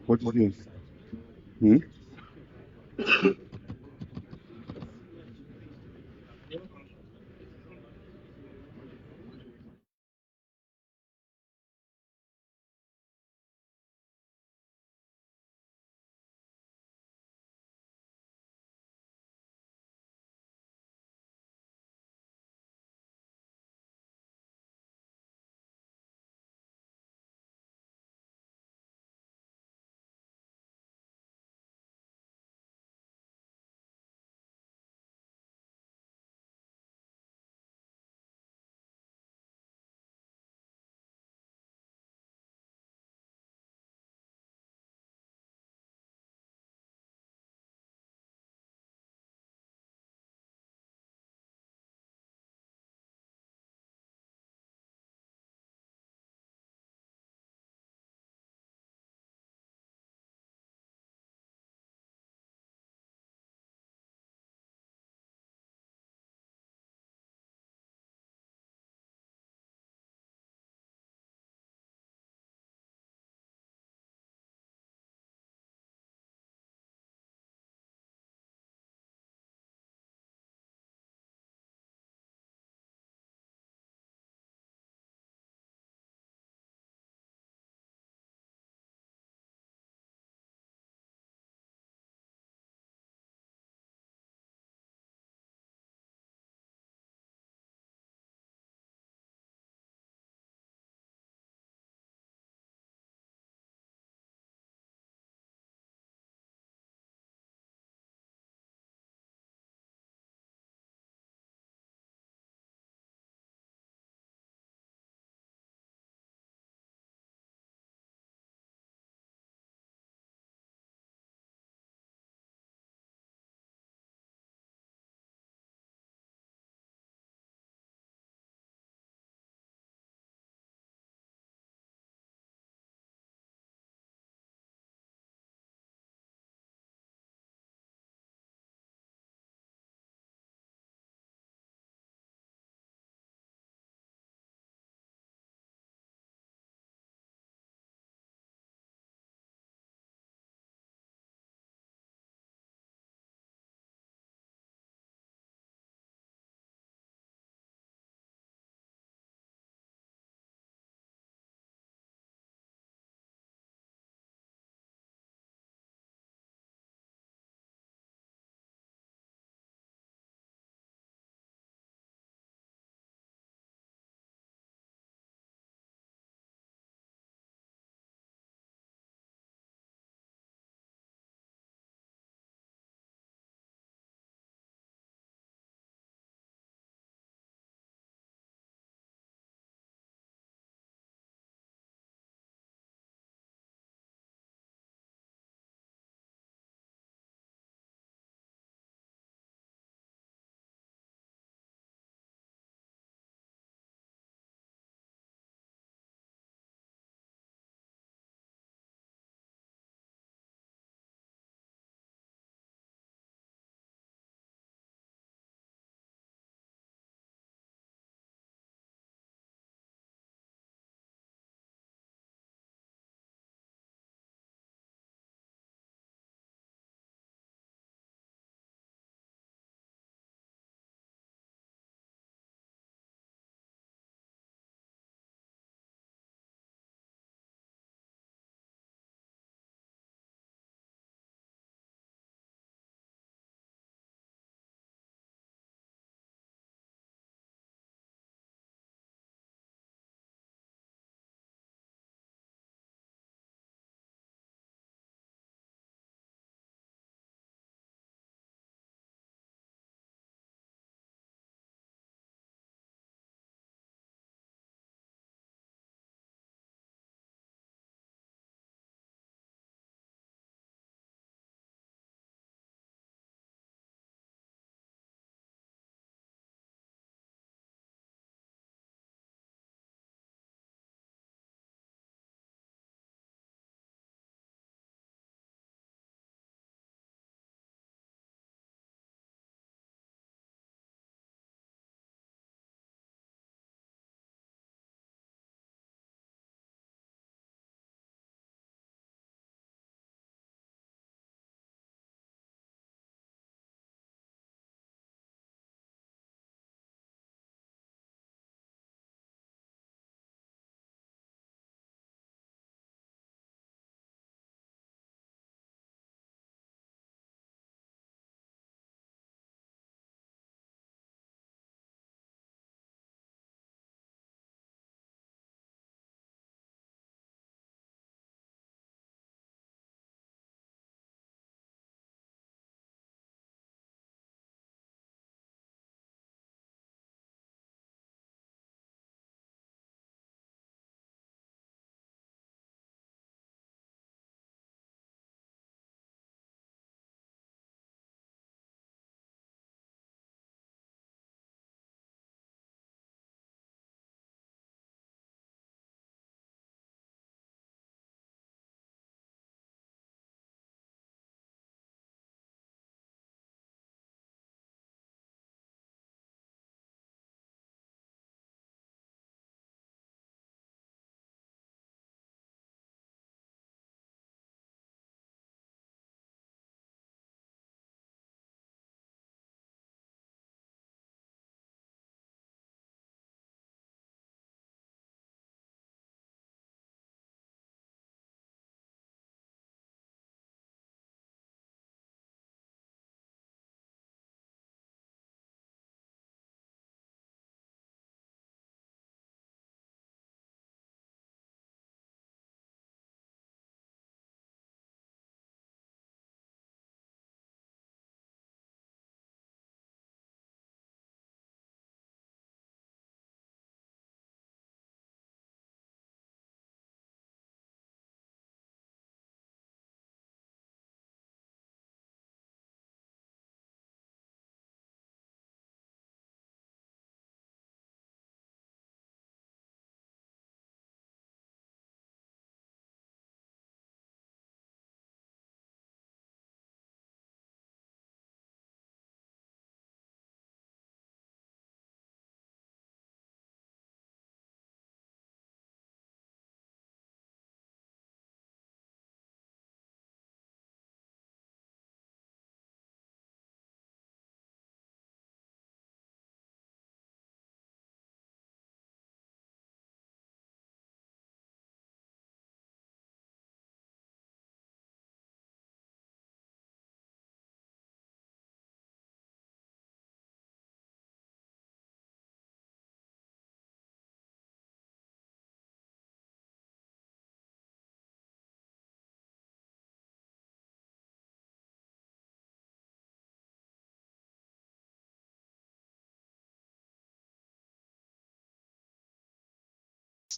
What do you think? Hmm?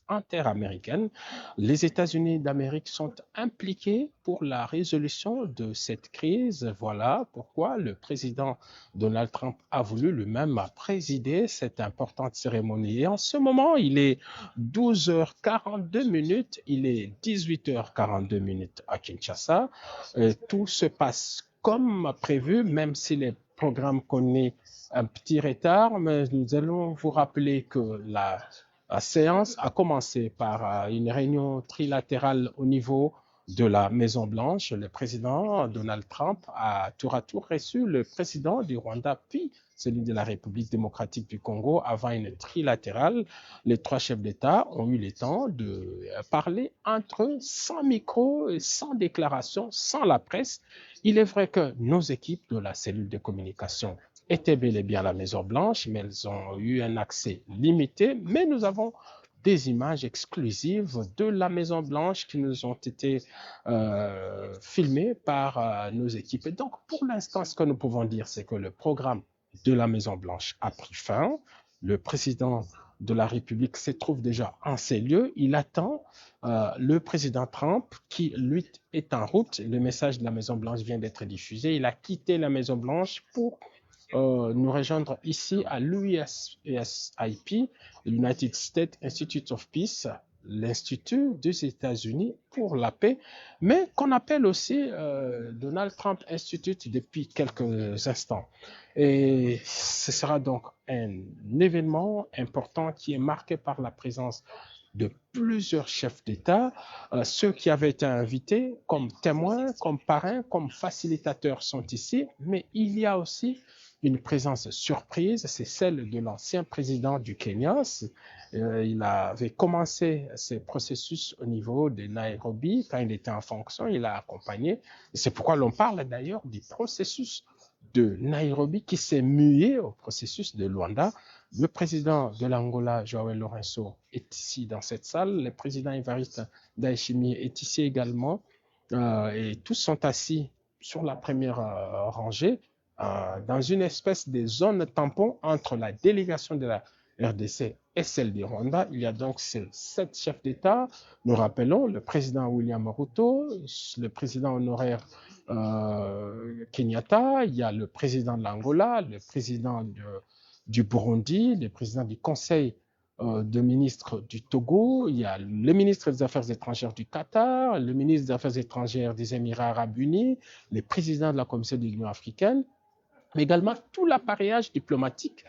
interaméricaine. Les États-Unis d'Amérique sont impliqués pour la résolution de cette crise. Voilà pourquoi le président Donald Trump a voulu lui-même présider cette importante cérémonie. Et en ce moment, il est 12h42 minutes, il est 18h42 minutes à Kinshasa. Tout se passe comme prévu, même si les programmes connaissent un petit retard, mais nous allons vous rappeler que la séance a commencé par une réunion trilatérale au niveau de la Maison-Blanche. Le président Donald Trump a tour à tour reçu le président du Rwanda, puis celui de la République démocratique du Congo, avant une trilatérale. Les trois chefs d'État ont eu le temps de parler entre eux, sans micro, sans déclaration, sans la presse. Il est vrai que nos équipes de la cellule de communication étaient bel et bien à la Maison-Blanche, mais elles ont eu un accès limité. Mais nous avons des images exclusives de la Maison-Blanche qui nous ont été filmées par nos équipes. Et donc, pour l'instant, ce que nous pouvons dire, c'est que le programme de la Maison-Blanche a pris fin. Le président de la République se trouve déjà en ces lieux. Il attend le président Trump qui, lui, est en route. Le message de la Maison-Blanche vient d'être diffusé. Il a quitté la Maison-Blanche pour nous rejoindre ici à l'USIP, United States Institute of Peace, l'Institut des États-Unis pour la paix, mais qu'on appelle aussi Donald Trump Institute depuis quelques instants. Et ce sera donc un événement important qui est marqué par la présence de plusieurs chefs d'État. Ceux qui avaient été invités comme témoins, comme parrains, comme facilitateurs sont ici, mais il y a aussi une présence surprise, c'est celle de l'ancien président du Kenya. Il avait commencé ce processus au niveau de Nairobi quand il était en fonction, il a accompagné. C'est pourquoi l'on parle d'ailleurs du processus de Nairobi qui s'est mué au processus de Luanda. Le président de l'Angola, João Lourenço, est ici dans cette salle. Le président Évariste Ndayishimiye est ici également. Et tous sont assis sur la première rangée dans une espèce de zone tampon entre la délégation de la RDC et celle du Rwanda. Il y a donc ces 7 chefs d'État. Nous rappelons le président William Ruto, le président honoraire Kenyatta, il y a le président de l'Angola, le président du Burundi, le président du Conseil de ministres du Togo, il y a le ministre des Affaires étrangères du Qatar, le ministre des Affaires étrangères des Émirats arabes unis, le président de la Commission de l'Union africaine, mais également tout l'appareillage diplomatique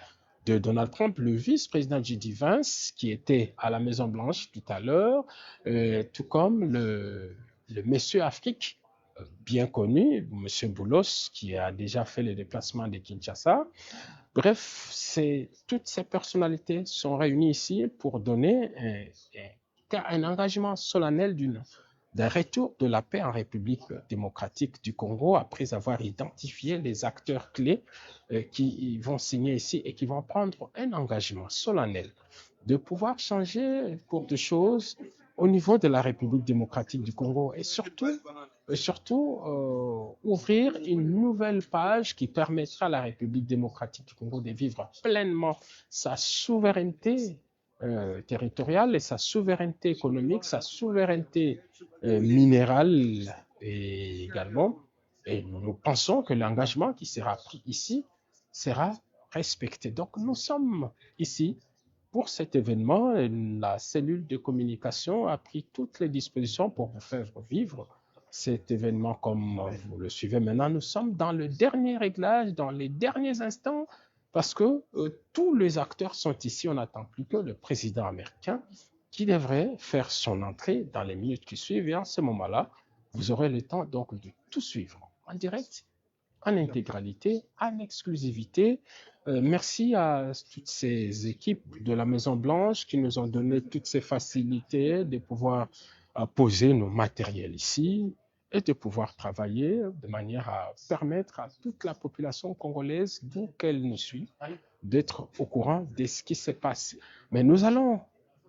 de Donald Trump, le vice-président J.D. Vance, qui était à la Maison-Blanche tout à l'heure, tout comme le monsieur Afrique, bien connu, monsieur Boulos, qui a déjà fait le déplacement de Kinshasa. Bref, toutes ces personnalités sont réunies ici pour donner un engagement solennel d'un retour de la paix en République démocratique du Congo après avoir identifié les acteurs clés qui vont signer ici et qui vont prendre un engagement solennel de pouvoir changer pour des choses au niveau de la République démocratique du Congo et surtout ouvrir une nouvelle page qui permettra à la République démocratique du Congo de vivre pleinement sa souveraineté territoriale et sa souveraineté économique, sa souveraineté minérale et également. Et nous pensons que l'engagement qui sera pris ici sera respecté. Donc nous sommes ici pour cet événement. La cellule de communication a pris toutes les dispositions pour vous faire vivre cet événement comme vous le suivez maintenant. Nous sommes dans le dernier réglage, dans les derniers instants, parce que tous les acteurs sont ici. On n'attend plus que le président américain qui devrait faire son entrée dans les minutes qui suivent. Et en ce moment-là, vous aurez le temps donc de tout suivre en direct, en intégralité, en exclusivité. Merci à toutes ces équipes de la Maison-Blanche qui nous ont donné toutes ces facilités de pouvoir poser nos matériels ici et de pouvoir travailler de manière à permettre à toute la population congolaise, d'où qu'elle nous suit, d'être au courant de ce qui se passe. Mais nous allons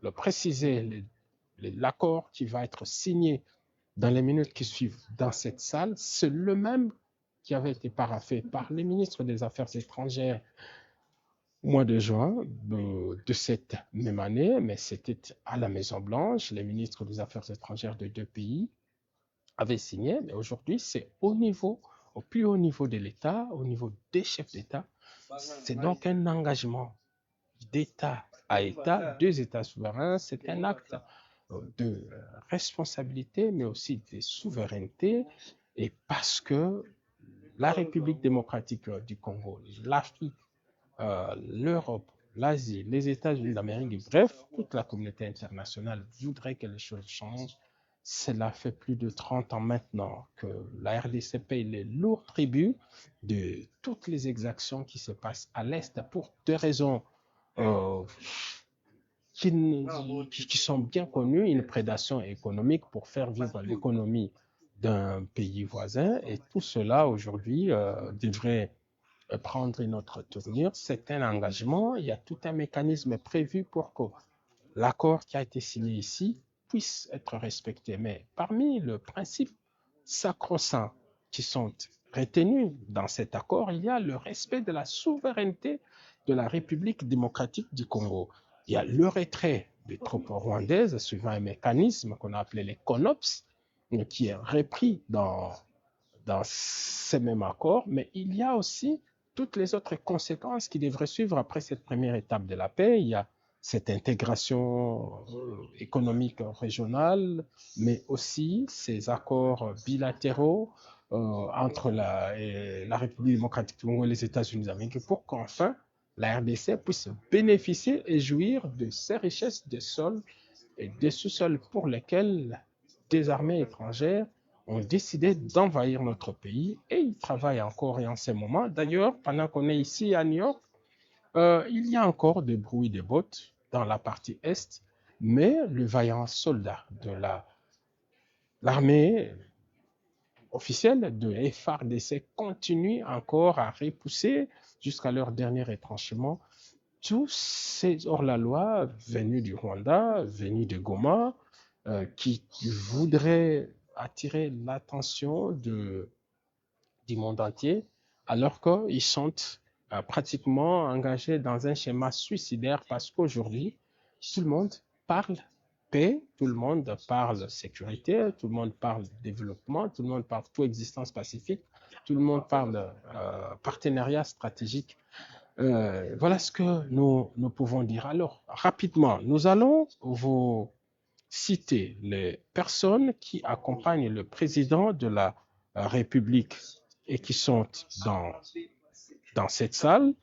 le préciser, l'accord qui va être signé dans les minutes qui suivent dans cette salle, c'est le même qui avait été paraphé par les ministres des Affaires étrangères au mois de juin de cette même année, mais c'était à la Maison-Blanche. Les ministres des Affaires étrangères de deux pays avaient signé, mais aujourd'hui, c'est au plus haut niveau de l'État, au niveau des chefs d'État. C'est donc un engagement d'État à État, deux États souverains. C'est un acte de responsabilité, mais aussi de souveraineté. Et parce que la République démocratique du Congo, l'Afrique, l'Europe, l'Asie, les États-Unis d'Amérique, bref, toute la communauté internationale voudrait que les choses changent. Cela fait plus de 30 ans maintenant que la RDC paye les lourds tributs de toutes les exactions qui se passent à l'Est pour deux raisons euh, qui sont bien connues, une prédation économique pour faire vivre l'économie d'un pays voisin. Et tout cela, aujourd'hui, devrait prendre une autre tournure. C'est un engagement. Il y a tout un mécanisme prévu pour que l'accord qui a été signé ici puisse être respecté. Mais parmi les principes sacro-saints qui sont retenus dans cet accord, il y a le respect de la souveraineté de la République démocratique du Congo. Il y a le retrait des troupes rwandaises suivant un mécanisme qu'on a appelé les CONOPS, qui est repris dans ces mêmes accords, mais il y a aussi toutes les autres conséquences qui devraient suivre après cette première étape de la paix. Il y a cette intégration économique régionale, mais aussi ces accords bilatéraux entre la République démocratique du Congo et les États-Unis d'Amérique pour qu'enfin la RDC puisse bénéficier et jouir de ces richesses des sols et des sous-sols pour lesquels des armées étrangères ont décidé d'envahir notre pays et ils travaillent encore et en ce moment. D'ailleurs, pendant qu'on est ici à New York, il y a encore des bruits de bottes dans la partie est, mais le vaillant soldat de l'armée officielle de FARDC continue encore à repousser jusqu'à leur dernier retranchement tous ces hors-la-loi venus du Rwanda, venus de Goma, qui voudraient attirer l'attention du monde entier, alors qu'ils sont pratiquement engagés dans un schéma suicidaire parce qu'aujourd'hui, tout le monde parle paix, tout le monde parle sécurité, tout le monde parle développement, tout le monde parle coexistence pacifique, tout le monde parle partenariat stratégique. Voilà ce que nous pouvons dire. Alors, rapidement, nous allons vous citer les personnes qui accompagnent le président de la République et qui sont dans cette salle.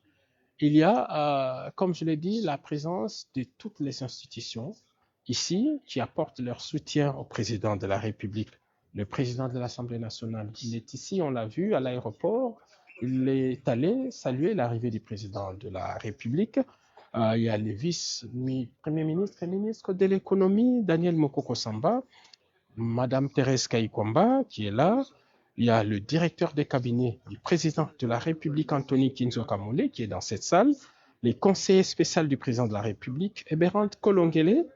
Il y a, comme je l'ai dit, la présence de toutes les institutions ici qui apportent leur soutien au président de la République. Le président de l'Assemblée nationale, il est ici, on l'a vu à l'aéroport. Il est allé saluer l'arrivée du président de la République. Il y a le vice-premier ministre et ministre de l'économie, Daniel Mokoko Samba, Madame Thérèse Kayikwamba, qui est là. Il y a le directeur des cabinets du président de la République, Anthony Kinzo Kamole, qui est dans cette salle. Les conseillers spéciaux du président de la République, Eberhard Kolongele,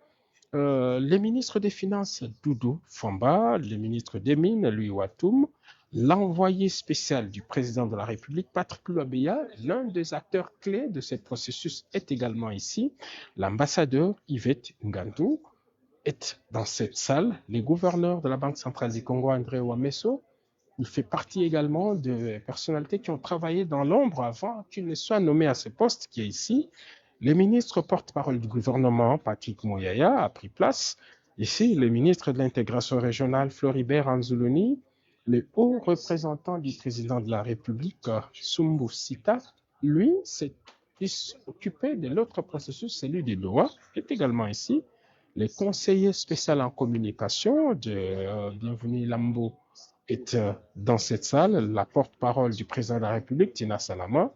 les ministres des Finances, Doudou Famba, le ministre des Mines, Louis Watoum, l'envoyé spécial du président de la République, Patrick Luabeya, l'un des acteurs clés de ce processus est également ici, l'ambassadeur Yvette Ngandou est dans cette salle, les gouverneurs de la Banque centrale du Congo, André Ouamesso, il fait partie également de personnalités qui ont travaillé dans l'ombre avant qu'il ne soit nommé à ce poste qui est ici. Le ministre porte-parole du gouvernement, Patrick Mouyaya, a pris place. Ici, le ministre de l'intégration régionale, Floribert Anzuluni, le haut représentant du président de la République, Sumbu Sita, lui s'est occupé de l'autre processus, celui des lois, est également ici. Le conseiller spécial en communication de Bienvenue Lambo est dans cette salle, la porte-parole du président de la République, Tina Salama.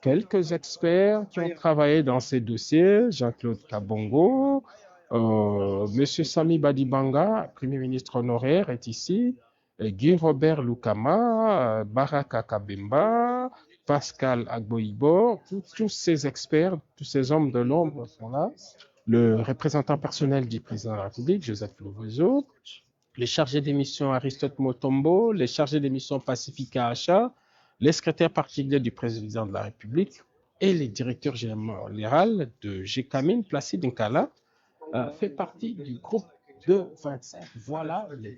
Quelques experts qui ont travaillé dans ces dossiers, Jean-Claude Kabongo, Monsieur Sami Badibanga, Premier ministre honoraire, est ici, Guy Robert Lukama, Baraka Kabemba, Pascal Agboibo, tous ces experts, tous ces hommes de l'ombre sont là. Le représentant personnel du président de la République, Joseph Louvezo, les chargés des missions Aristote Motombo, les chargés des missions Pacifica Acha, les secrétaires particuliers du président de la République, et le directeur général de GECAMIN, Placide Nkala, fait partie du groupe de 25. Voilà les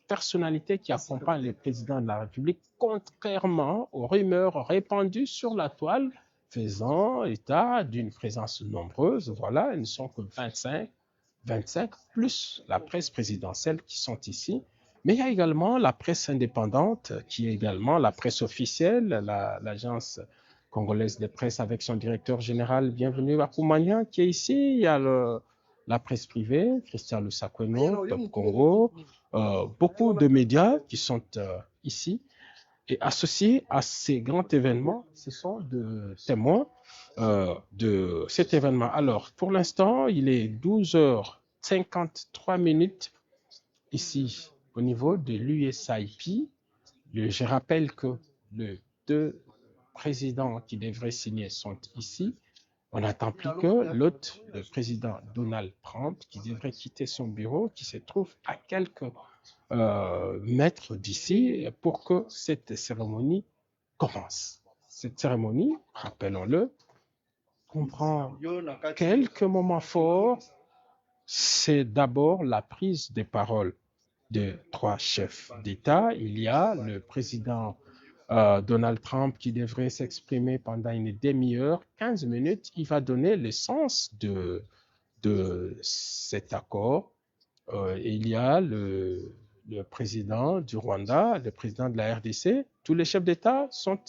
personnalités qui accompagnent le président de la République, contrairement aux rumeurs répandues sur la toile faisant état d'une présence nombreuse. Voilà, ils ne sont que 25 plus la presse présidentielle qui sont ici. Mais il y a également la presse indépendante, qui est également la presse officielle, l'agence congolaise de presse avec son directeur général, bienvenue à Koumania, qui est ici. Il y a la presse privée, Christian Lusakweno, Top Congo, beaucoup de médias qui sont ici. Et associés à ces grands événements, ce sont des témoins de cet événement. Alors, pour l'instant, il est 12h53 ici au niveau de l'USIP. Je rappelle que les deux présidents qui devraient signer sont ici. On n'attend plus que l'autre, le président Donald Trump, qui devrait quitter son bureau, qui se trouve à quelques mètres d'ici, pour que cette cérémonie commence. Cette cérémonie, rappelons-le, comprend quelques moments forts. C'est d'abord la prise de parole de trois chefs d'État. Il y a le président Donald Trump qui devrait s'exprimer pendant une demi-heure, 15 minutes. Il va donner le sens de cet accord. Il y a le président du Rwanda, le président de la RDC. Tous les chefs d'État sont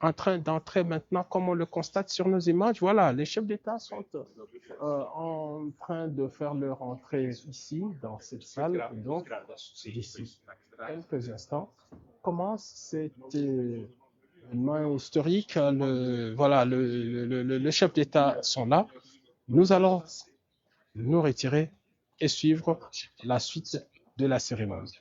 en train d'entrer maintenant, comme on le constate sur nos images. Voilà, les chefs d'État sont en train de faire leur entrée ici, dans cette salle. Et donc, d'ici quelques instants, commence cet événement historique. Voilà, les chefs d'État sont là. Nous allons nous retirer et suivre la suite de la cérémonie.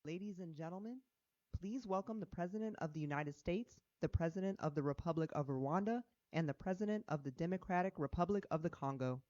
Ladies and gentlemen, please welcome the President of the United States, the President of the Republic of Rwanda, and the President of the Democratic Republic of the Congo.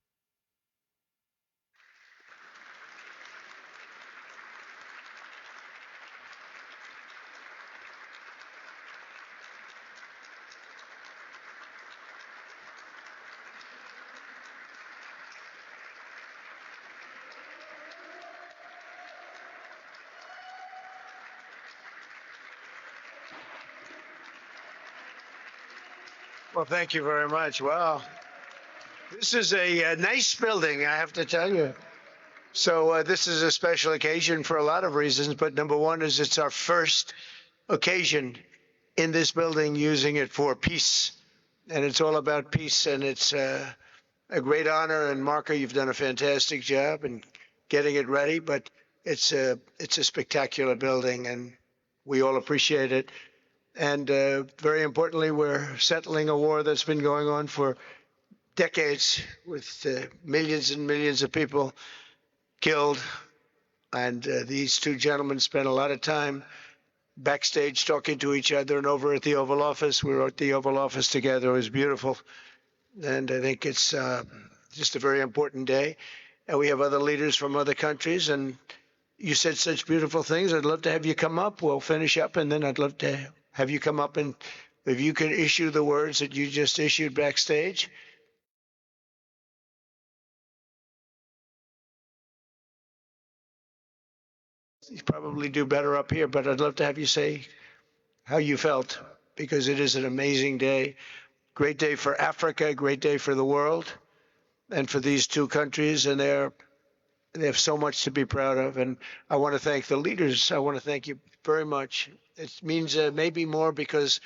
Well, thank you very much. Wow. This is a nice building, I have to tell you. So this is a special occasion for a lot of reasons, but number one is it's our first occasion in this building using it for peace. And it's all about peace, and it's a great honor. And Marco, you've done a fantastic job in getting it ready, but it's a spectacular building, and we all appreciate it. And very importantly, we're settling a war that's been going on for decades with millions and millions of people killed. And these two gentlemen spent a lot of time backstage talking to each other, and over at the Oval Office. We were at the Oval Office together. It was beautiful. And I think it's just a very important day. And we have other leaders from other countries. And you said such beautiful things. I'd love to have you come up. We'll finish up, and then I'd love to have you come up, and if you can issue the words that you just issued backstage. You probably do better up here, but I'd love to have you say how you felt, because it is an amazing day. Great day for Africa, great day for the world, and for these two countries, and they have so much to be proud of. And I want to thank the leaders. I want to thank you very much. It means maybe more because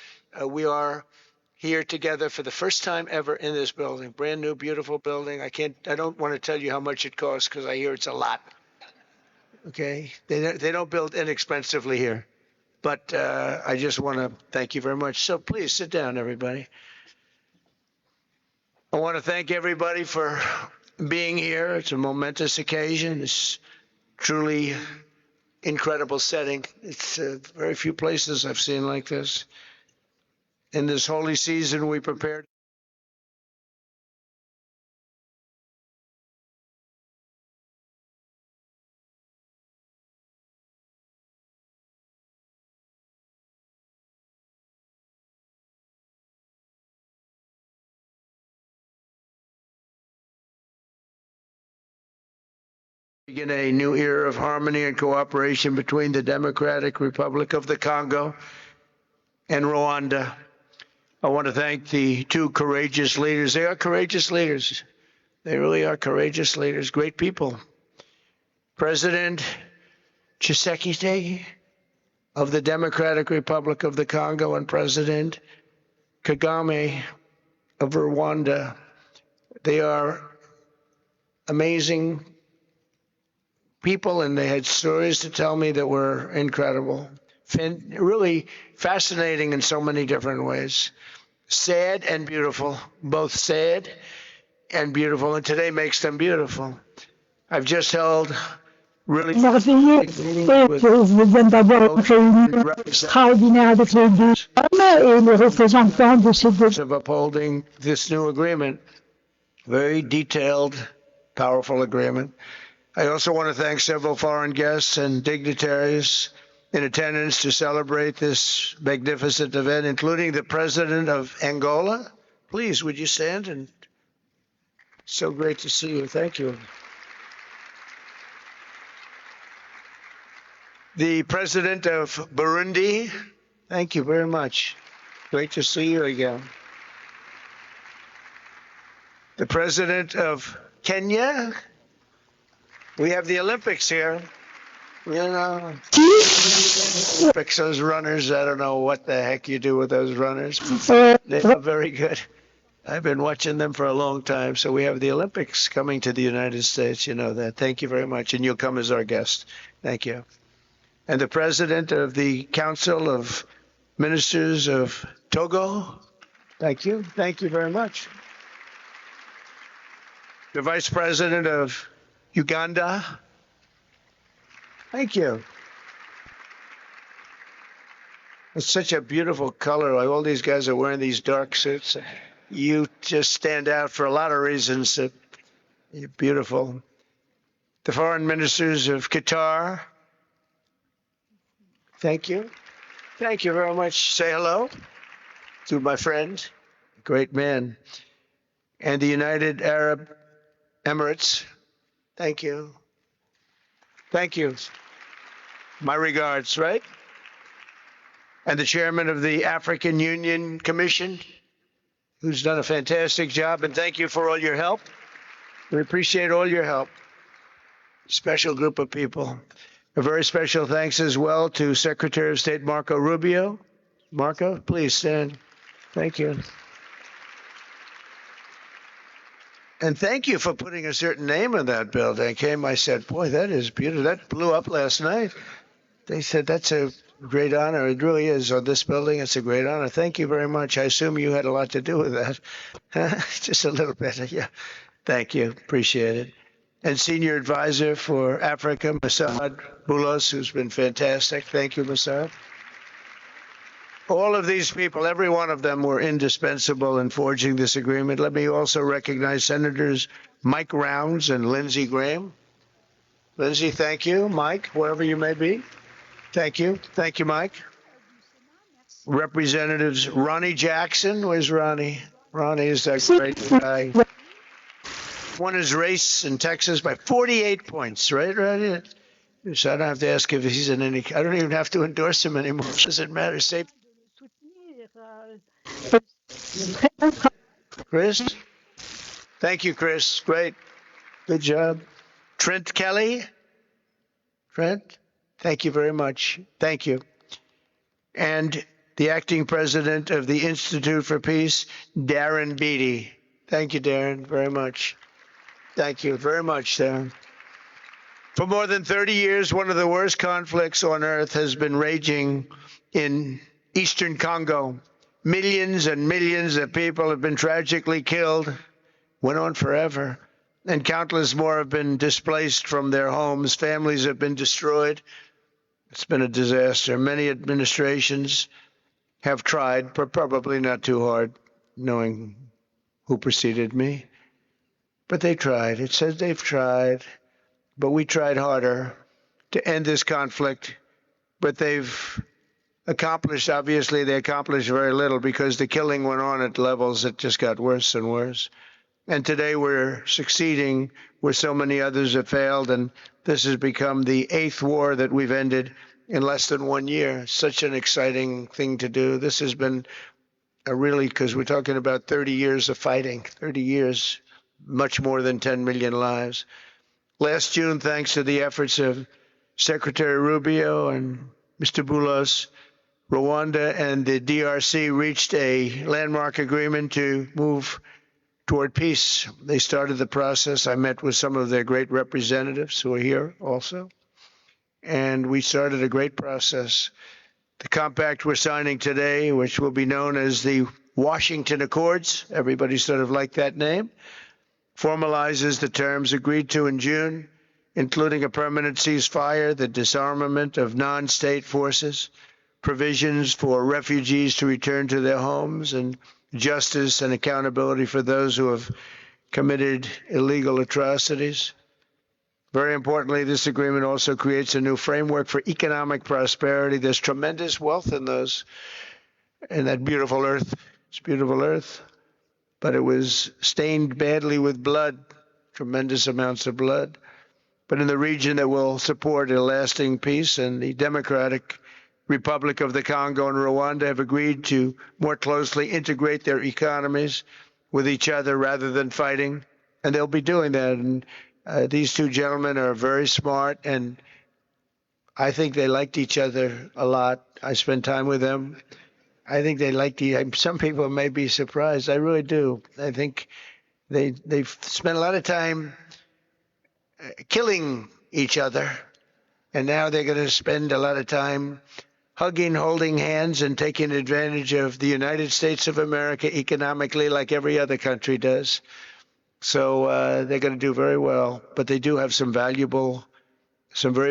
we are here together for the first time ever in this building. Brand new, beautiful building. I don't want to tell you how much it costs, because I hear it's a lot. Okay, they don't build inexpensively here. But I just want to thank you very much. So please sit down, everybody. I want to thank everybody for being here. It's a momentous occasion. It's truly incredible setting. It's very few places I've seen like this. In this holy season, we prepared. Begin a new era of harmony and cooperation between the Democratic Republic of the Congo and Rwanda. I want to thank the two courageous leaders. They are courageous leaders. They really are courageous leaders, great people. President Tshisekedi of the Democratic Republic of the Congo and President Kagame of Rwanda. They are amazing people, and they had stories to tell me that were incredible. Really fascinating in so many different ways. Sad and beautiful, both sad and beautiful, and today makes them beautiful. I've just held really merveilleux et que je viens d'avoir une réunion extraordinaire avec les deux hommes et les représentants de ces deux. Of upholding this new agreement, very detailed, powerful agreement. I also want to thank several foreign guests and dignitaries in attendance to celebrate this magnificent event, including the President of Angola. Please, would you stand? And so great to see you. Thank you. The President of Burundi. Thank you very much. Great to see you again. The President of Kenya. We have the Olympics here. You know, Olympics, those runners, I don't know what the heck you do with those runners. They are very good. I've been watching them for a long time. So we have the Olympics coming to the United States. You know that. Thank you very much. And you'll come as our guest. Thank you. And the President of the Council of Ministers of Togo. Thank you. Thank you very much. The Vice President of Uganda. Thank you. It's such a beautiful color. Like all these guys are wearing these dark suits. You just stand out for a lot of reasons. You're beautiful. The foreign ministers of Qatar. Thank you. Thank you very much. Say hello to my friend, great man. And the United Arab Emirates. Thank you. Thank you. My regards, right? And the chairman of the African Union Commission, who's done a fantastic job. And thank you for all your help. We appreciate all your help. Special group of people. A very special thanks as well to Secretary of State Marco Rubio. Marco, please stand. Thank you. And thank you for putting a certain name in that building. I said, boy, that is beautiful. That blew up last night. They said, that's a great honor. It really is. On this building, it's a great honor. Thank you very much. I assume you had a lot to do with that. Just a little bit. Yeah. Thank you. Appreciate it. And Senior Advisor for Africa, Masad Boulos, who's been fantastic. Thank you, Masad. All of these people, every one of them were indispensable in forging this agreement. Let me also recognize Senators Mike Rounds and Lindsey Graham. Lindsey, thank you. Mike, wherever you may be. Thank you. Thank you, Mike. Representatives Ronnie Jackson. Where's Ronnie? Ronnie is that great guy. Won his race in Texas by 48 points, right, Ronnie? So I don't have to ask if he's in any. I don't even have to endorse him anymore. It doesn't matter. Say, Chris. Thank you, Chris. Great. Good job. Trent Kelly. Trent, thank you very much. Thank you. And the acting president of the Institute for Peace, Darren Beatty. Thank you, Darren, very much. Thank you very much, Darren. For more than 30 years, one of the worst conflicts on earth has been raging in eastern Congo. Millions and millions of people have been tragically killed, went on forever, and countless more have been displaced from their homes. Families have been destroyed. It's been a disaster. Many administrations have tried, but probably not too hard, knowing who preceded me. But they tried. It says they've tried. But we tried harder to end this conflict. But they've accomplished, obviously, they accomplished very little because the killing went on at levels that just got worse and worse. And today we're succeeding where so many others have failed. And this has become the 8th war that we've ended in less than 1 year. Such an exciting thing to do. This has been a really, because we're talking about 30 years of fighting, 30 years, much more than 10 million lives. Last June, thanks to the efforts of Secretary Rubio and Mr. Boulos, Rwanda and the DRC reached a landmark agreement to move toward peace. They started the process. I met with some of their great representatives who are here also. And we started a great process. The compact we're signing today, which will be known as the Washington Accords, everybody sort of liked that name, formalizes the terms agreed to in June, including a permanent ceasefire, the disarmament of non-state forces, provisions for refugees to return to their homes, and justice and accountability for those who have committed illegal atrocities. Very importantly, this agreement also creates a new framework for economic prosperity. There's tremendous wealth in that beautiful earth. It's beautiful earth, but it was stained badly with blood, tremendous amounts of blood. But in the region that will support a lasting peace, and the Democratic Republic of the Congo and Rwanda have agreed to more closely integrate their economies with each other rather than fighting, and they'll be doing that. And these two gentlemen are very smart, and I think they liked each other a lot. I spent time with them. I think they liked some people may be surprised. I really do. I think they've spent a lot of time killing each other, and now they're going to spend a lot of time hugging, holding hands, and taking advantage of the United States of America economically like every other country does. So they're going to do very well, but they do have some very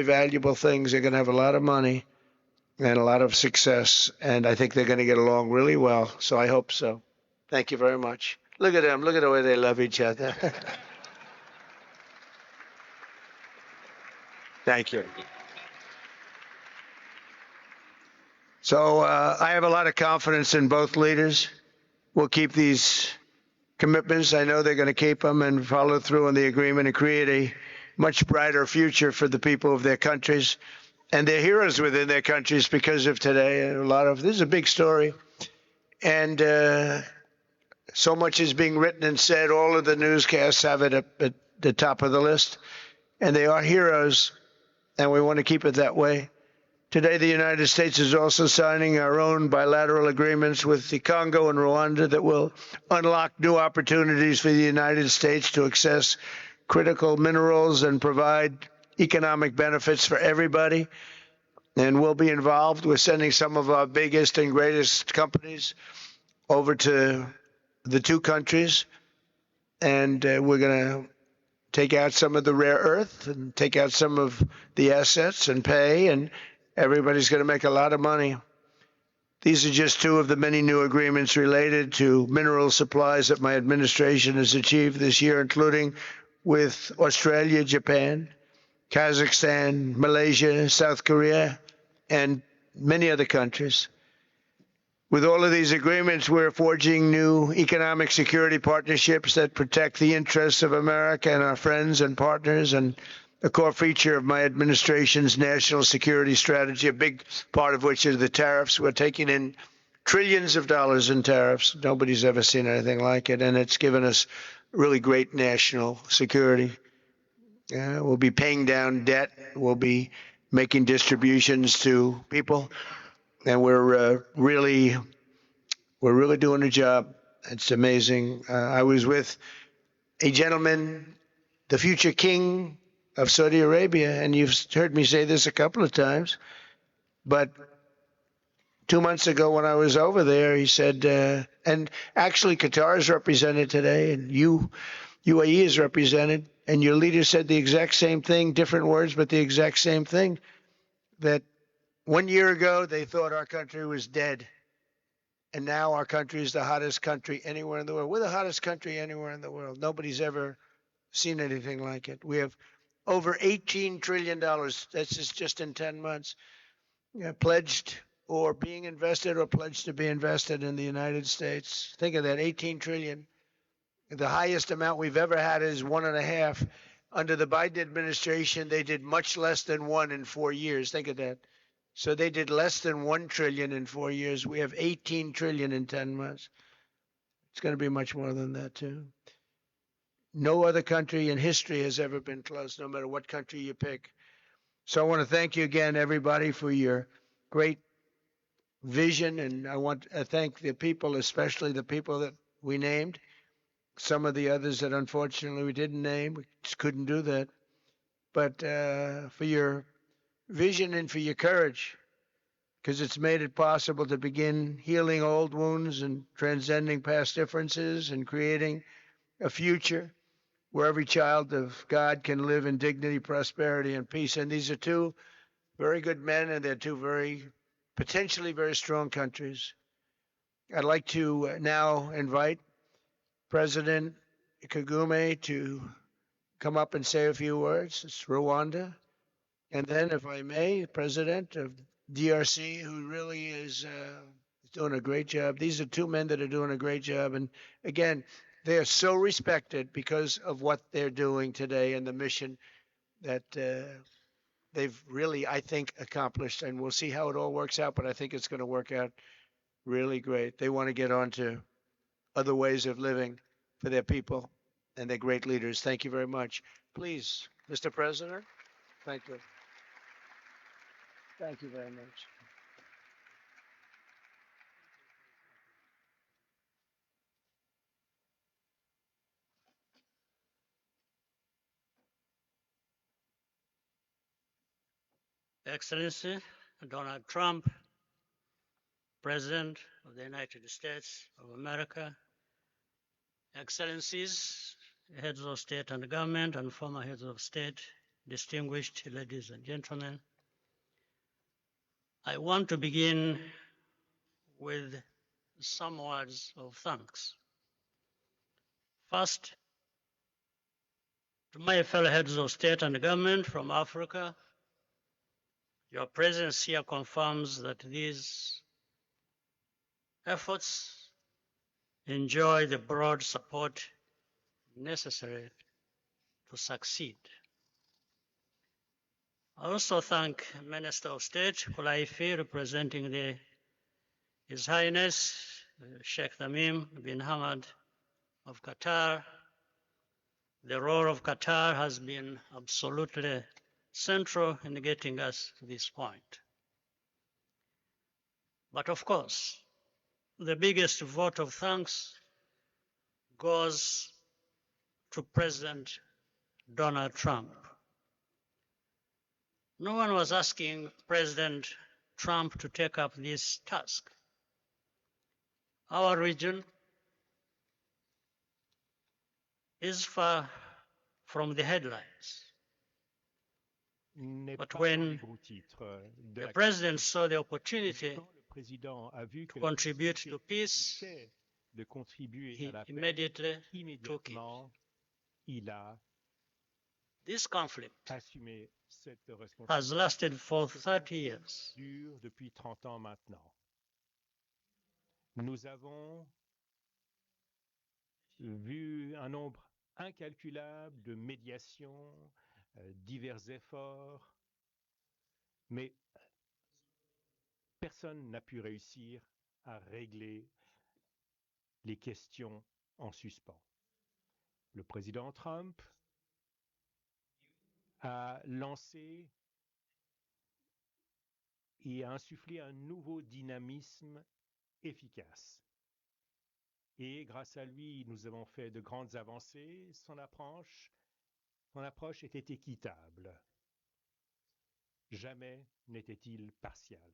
valuable things. They're going to have a lot of money, and a lot of success. And I think they're going to get along really well. So I hope so. Thank you very much. Look at them. Look at the way they love each other. Thank you. So I have a lot of confidence in both leaders. We'll keep these commitments. I know they're going to keep them and follow through on the agreement and create a much brighter future for the people of their countries. And they're heroes within their countries because of today. This is a big story. And so much is being written and said. All of the newscasts have it at the top of the list. And they are heroes. And we want to keep it that way. Today, the United States is also signing our own bilateral agreements with the Congo and Rwanda that will unlock new opportunities for the United States to access critical minerals and provide economic benefits for everybody. And we'll be involved with sending some of our biggest and greatest companies over to the two countries. And we're going to take out some of the rare earth and take out some of the assets and pay, and everybody's going to make a lot of money. These are just two of the many new agreements related to mineral supplies that my administration has achieved this year, including with Australia, Japan, Kazakhstan, Malaysia, South Korea, and many other countries. With all of these agreements, we're forging new economic security partnerships that protect the interests of America and our friends and partners, and a core feature of my administration's national security strategy, a big part of which is the tariffs. We're taking in trillions of dollars in tariffs. Nobody's ever seen anything like it, and it's given us really great national security. We'll be paying down debt. We'll be making distributions to people, and we're really doing a job. It's amazing. I was with a gentleman, the future king of Saudi Arabia, and you've heard me say this a couple of times, but 2 months ago when I was over there, he said, and actually Qatar is represented today, and UAE is represented, and your leader said the exact same thing, different words, but the exact same thing, that 1 year ago they thought our country was dead, and now our country is the hottest country anywhere in the world. We're the hottest country anywhere in the world. Nobody's ever seen anything like it. We have over $18 trillion. That's just in 10 months. Pledged or being invested or pledged to be invested in the United States. Think of that, 18 trillion. The highest amount we've ever had is 1.5. Under the Biden administration, they did much less than 1 in 4 years. Think of that. So they did less than 1 trillion in 4 years. We have 18 trillion in 10 months. It's going to be much more than that, too. No other country in history has ever been close, no matter what country you pick. So I want to thank you again, everybody, for your great vision. And I want to thank the people, especially the people that we named. Some of the others that unfortunately we didn't name, we just couldn't do that. But for your vision and for your courage, because it's made it possible to begin healing old wounds and transcending past differences and creating a future where every child of God can live in dignity, prosperity, and peace. And these are two very good men, and they're two potentially very strong countries. I'd like to now invite President Kagame to come up and say a few words. It's Rwanda. And then, if I may, President of DRC, who really is doing a great job. These are two men that are doing a great job. And again, they are so respected because of what they're doing today and the mission that they've really, I think, accomplished. And we'll see how it all works out, but I think it's going to work out really great. They want to get on to other ways of living for their people, and they're great leaders. Thank you very much. Please, Mr. President. Thank you. Thank you very much. Excellency Donald Trump, President of the United States of America, Excellencies, heads of state and government and former heads of state, distinguished ladies and gentlemen, I want to begin with some words of thanks. First, to my fellow heads of state and government from Africa, your presence here confirms that these efforts enjoy the broad support necessary to succeed. I also thank Minister of State Kulaifi, representing His Highness Sheikh Tamim bin Hamad of Qatar. The role of Qatar has been absolutely central in getting us to this point. But of course, the biggest vote of thanks goes to President Donald Trump. No one was asking President Trump to take up this task. Our region is far from the headlines. But when the president saw the opportunity to contribute to peace, he immediately took it. This conflict has lasted for 30 years. Nous avons vu un nombre incalculable de médiations, divers efforts, mais personne n'a pu réussir à régler les questions en suspens. Le président Trump a lancé et a insufflé un nouveau dynamisme efficace. Et grâce à lui, nous avons fait de grandes avancées. Son approche était équitable. Jamais n'était-il partial.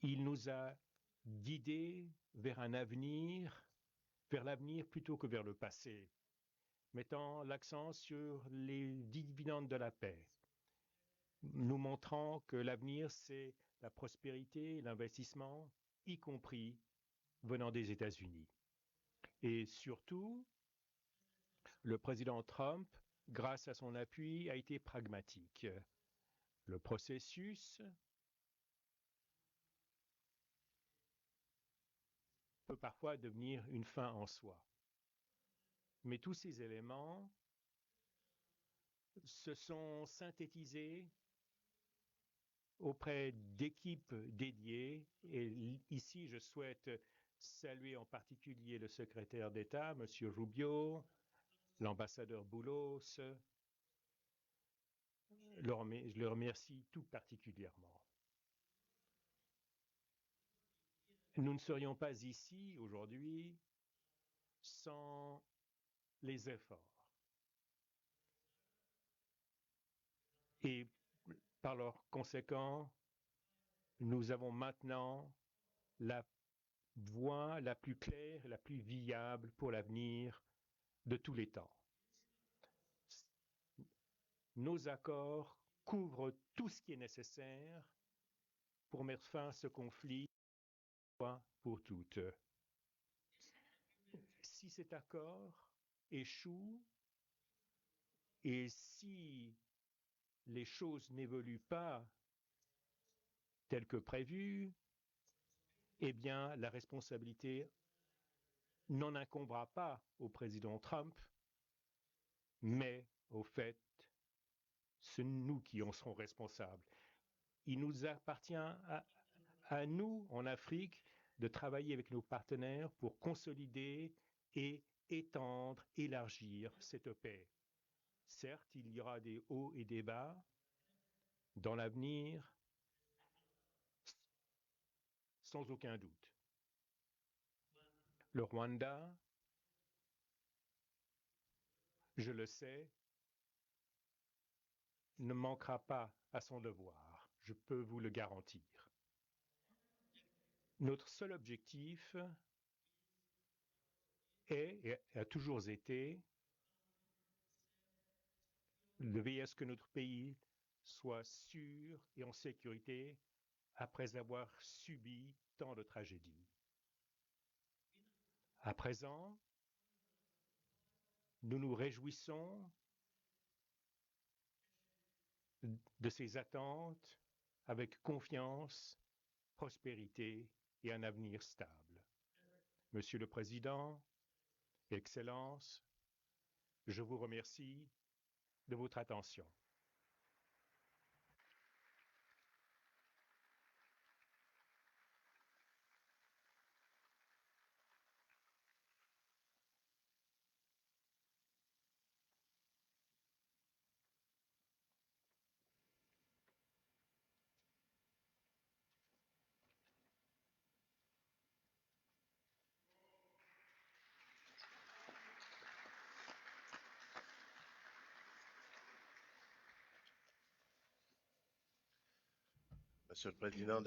Il nous a guidés vers l'avenir plutôt que vers le passé, mettant l'accent sur les dividendes de la paix, nous montrant que l'avenir, c'est la prospérité, l'investissement, y compris venant des États-Unis. Et surtout, le président Trump, grâce à son appui, a été pragmatique. Le processus peut parfois devenir une fin en soi. Mais tous ces éléments se sont synthétisés auprès d'équipes dédiées. Et ici, je souhaite saluer en particulier le secrétaire d'État, M. Rubio, l'ambassadeur Boulos. Je le remercie tout particulièrement. Nous ne serions pas ici aujourd'hui sans les efforts. Et par leur conséquent, nous avons maintenant la voie la plus claire et la plus viable pour l'avenir de tous les temps. Nos accords couvrent tout ce qui est nécessaire pour mettre fin à ce conflit pour toutes. Si cet accord échoue et si les choses n'évoluent pas telles que prévues, eh bien, la responsabilité n'en incombera pas au président Trump, mais au fait, c'est nous qui en serons responsables. Il nous appartient à nous, en Afrique, de travailler avec nos partenaires pour consolider et étendre, élargir cette paix. Certes, il y aura des hauts et des bas dans l'avenir, sans aucun doute. Le Rwanda, je le sais, ne manquera pas à son devoir, je peux vous le garantir. Notre seul objectif est et a toujours été de veiller à ce que notre pays soient sûrs et en sécurité après avoir subi tant de tragédies. À présent, nous nous réjouissons de ces attentes avec confiance, prospérité et un avenir stable. Monsieur le Président, Excellences, je vous remercie de votre attention.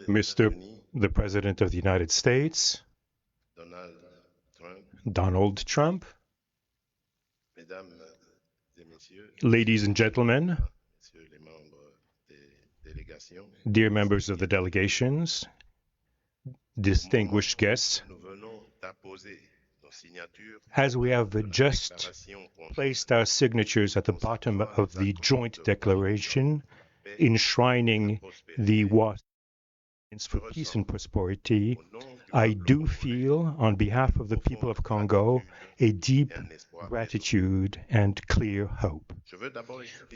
Mr. the President of the United States, Donald Trump, ladies and gentlemen, dear members of the delegations, distinguished guests, as we have just placed our signatures at the bottom of the joint declaration enshrining the Alliance for Peace and Prosperity, I do feel, on behalf of the people of Congo, a deep gratitude and clear hope.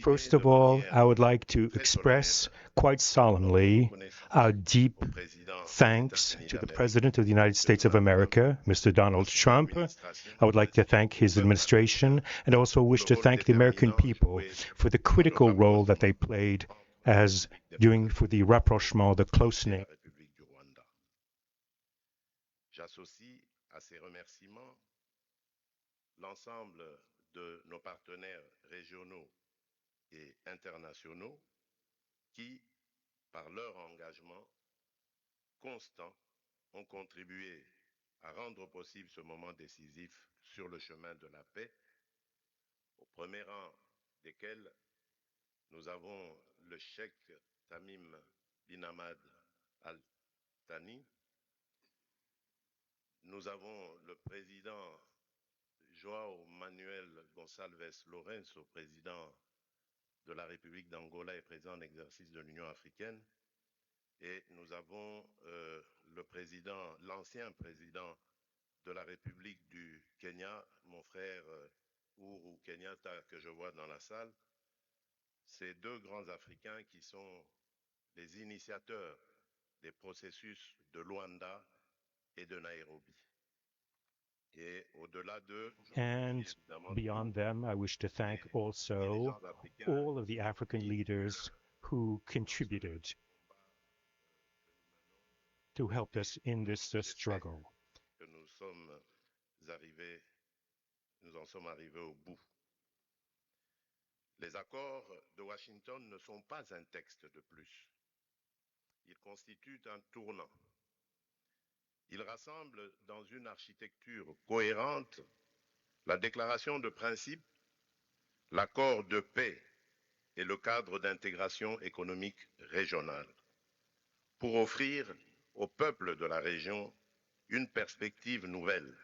First of all, I would like to express quite solemnly our deep thanks to the President of the United States of America, Mr. Donald Trump. I would like to thank his administration and also wish to thank the American people for the critical role that they played for the rapprochement, the closening. J'associe à ces remerciements l'ensemble de nos partenaires régionaux et internationaux qui, par leur engagement constant, ont contribué à rendre possible ce moment décisif sur le chemin de la paix, au premier rang desquels nous avons le cheikh Tamim bin Hamad Al Thani, nous avons le président João Manuel Gonçalves Lourenço, président de la République d'Angola et président en exercice de l'Union africaine, et nous avons l'ancien président de la République du Kenya, mon frère Uhuru Kenyatta, que je vois dans la salle. Ces deux grands Africains qui sont les initiateurs des processus de Luanda et de Nairobi. Et au-delà d'eux, and beyond them, I wish to thank also all of the African leaders who contributed to help us in this struggle. Nous en sommes arrivés au bout. Les accords de Washington ne sont pas un texte de plus. Ils constituent un tournant. Ils rassemblent dans une architecture cohérente la déclaration de principe, l'accord de paix et le cadre d'intégration économique régionale pour offrir aux peuples de la région une perspective nouvelle,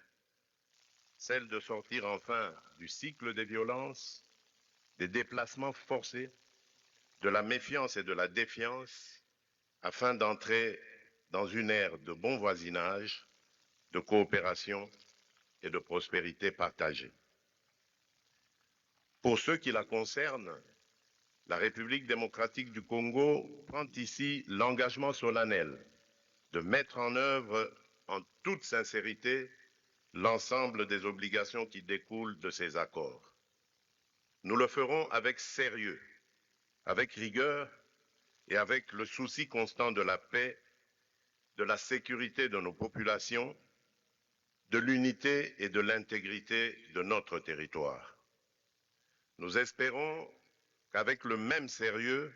celle de sortir enfin du cycle des violences, des déplacements forcés, de la méfiance et de la défiance, afin d'entrer dans une ère de bon voisinage, de coopération et de prospérité partagée. Pour ceux qui la concernent, la République démocratique du Congo prend ici l'engagement solennel de mettre en œuvre en toute sincérité l'ensemble des obligations qui découlent de ces accords. Nous le ferons avec sérieux, avec rigueur et avec le souci constant de la paix, de la sécurité de nos populations, de l'unité et de l'intégrité de notre territoire. Nous espérons qu'avec le même sérieux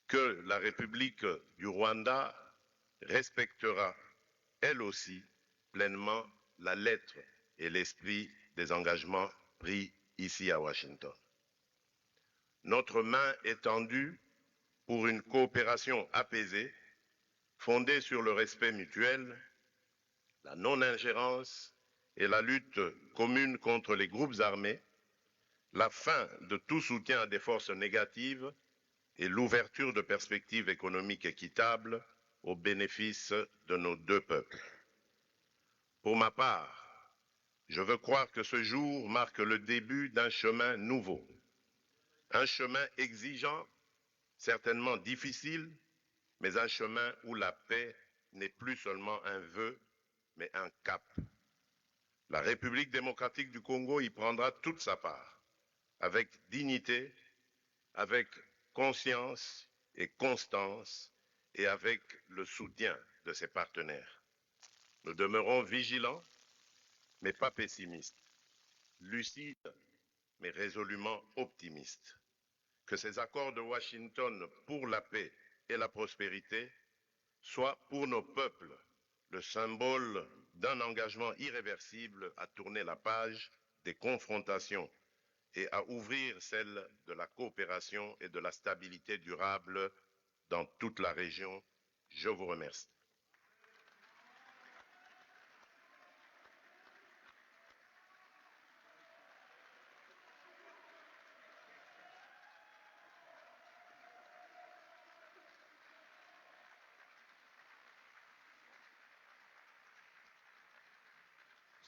que la République du Rwanda respectera, elle aussi, pleinement la lettre et l'esprit des engagements pris ici à Washington. notre main est tendue pour une coopération apaisée, fondée sur le respect mutuel, la non-ingérence et la lutte commune contre les groupes armés, la fin de tout soutien à des forces négatives et l'ouverture de perspectives économiques équitables au bénéfice de nos deux peuples. Pour ma part, je veux croire que ce jour marque le début d'un chemin nouveau, un chemin exigeant, certainement difficile, mais un chemin où la paix n'est plus seulement un vœu, mais un cap. La République démocratique du Congo y prendra toute sa part, avec dignité, avec conscience et constance, et avec le soutien de ses partenaires. Nous demeurons vigilants, mais pas pessimistes, lucides, mais résolument optimistes. Que ces accords de Washington pour la paix et la prospérité soient pour nos peuples le symbole d'un engagement irréversible à tourner la page des confrontations et à ouvrir celle de la coopération et de la stabilité durable dans toute la région. Je vous remercie.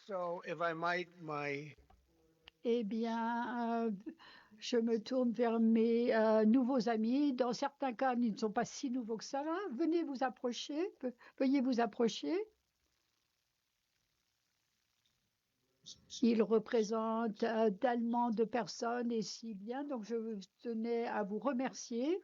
So, if I might, Eh bien, je me tourne vers mes nouveaux amis. Dans certains cas, ils ne sont pas si nouveaux que ça. Là. Venez vous approcher. Veuillez vous approcher. Ils représentent tellement de personnes et si bien. Donc, je tenais à vous remercier.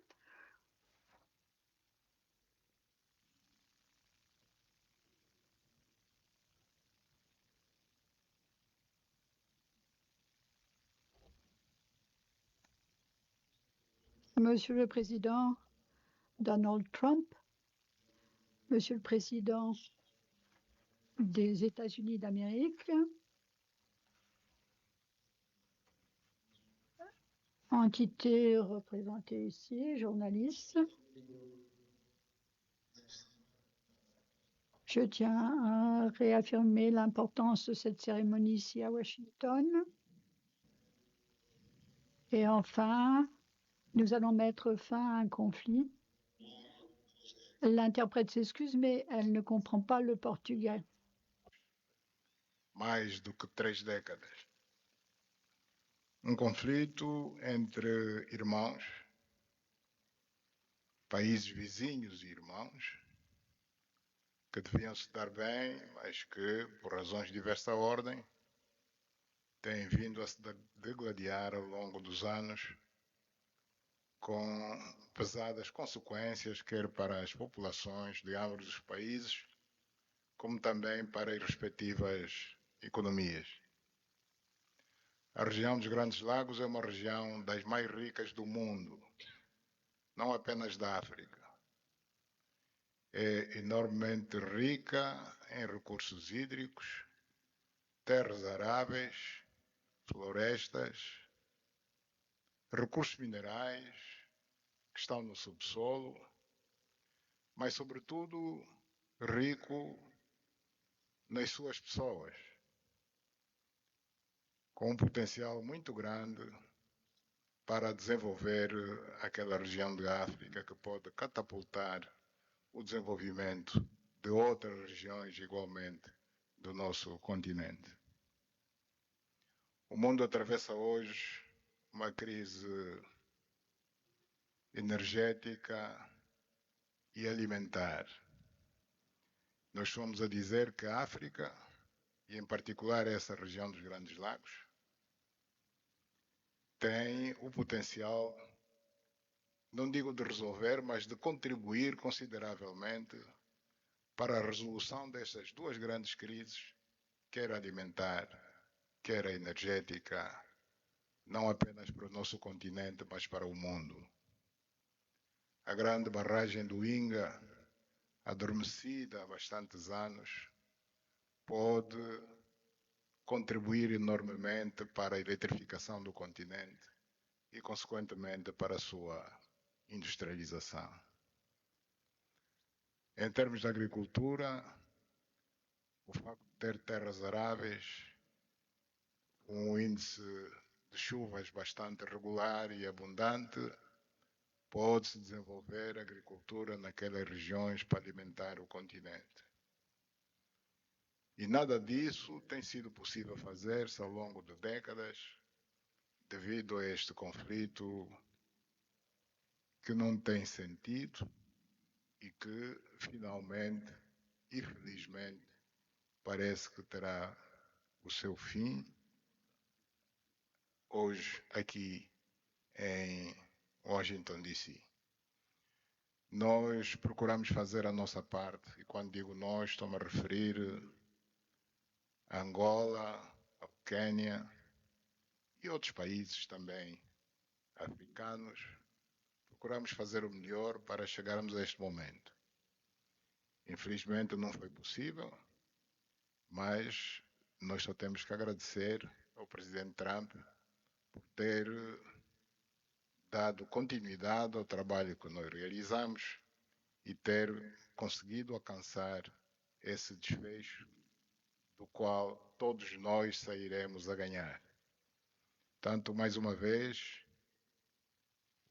Monsieur le Président Donald Trump, Monsieur le Président des États-Unis d'Amérique, entité représentée ici, journaliste, je tiens à réaffirmer l'importance de cette cérémonie ici à Washington. Et enfin, nous allons mettre fin à un conflit. L'interprète s'excuse, mais elle ne comprend pas le portugais. Mais do que 3 décadas. Conflito entre irmãos, países vizinhos e irmãos, que deviam se dar bem, mas que, por razões de diversa ordem, têm vindo a se degladiar ao longo dos anos, com pesadas consequências, quer para as populações de ambos os países, como também para as respectivas economias. A região dos Grandes Lagos é uma região das mais ricas do mundo, não apenas da África. É enormemente rica em recursos hídricos, terras aráveis, florestas, recursos minerais que estão no subsolo, mas, sobretudo, rico nas suas pessoas, com um potencial muito grande para desenvolver aquela região de África que pode catapultar o desenvolvimento de outras regiões igualmente do nosso continente. O mundo atravessa hoje uma crise energética e alimentar. Nós estamos a dizer que a África, e em particular essa região dos Grandes Lagos, tem o potencial, não digo de resolver, mas de contribuir consideravelmente para a resolução destas duas grandes crises, quer alimentar, quer a energética, não apenas para o nosso continente, mas para o mundo. A grande barragem do Inga, adormecida há bastantes anos, pode contribuir enormemente para a eletrificação do continente e, consequentemente, para a sua industrialização. Em termos de agricultura, o facto de ter terras aráveis, um índice de chuvas bastante regular e abundante, pode-se desenvolver agricultura naquelas regiões para alimentar o continente. E nada disso tem sido possível fazer-se ao longo de décadas, devido a este conflito que não tem sentido e que, finalmente e felizmente, parece que terá o seu fim hoje aqui em Washington, D.C. Nós procuramos fazer a nossa parte, e quando digo nós, estou-me a referir a Angola, ao Quênia e outros países também africanos. Procuramos fazer o melhor para chegarmos a este momento. Infelizmente não foi possível, mas nós só temos que agradecer ao presidente Trump por ter dado continuidade ao trabalho que nós realizamos e ter conseguido alcançar esse desfecho do qual todos nós sairemos a ganhar. Tanto, mais uma vez,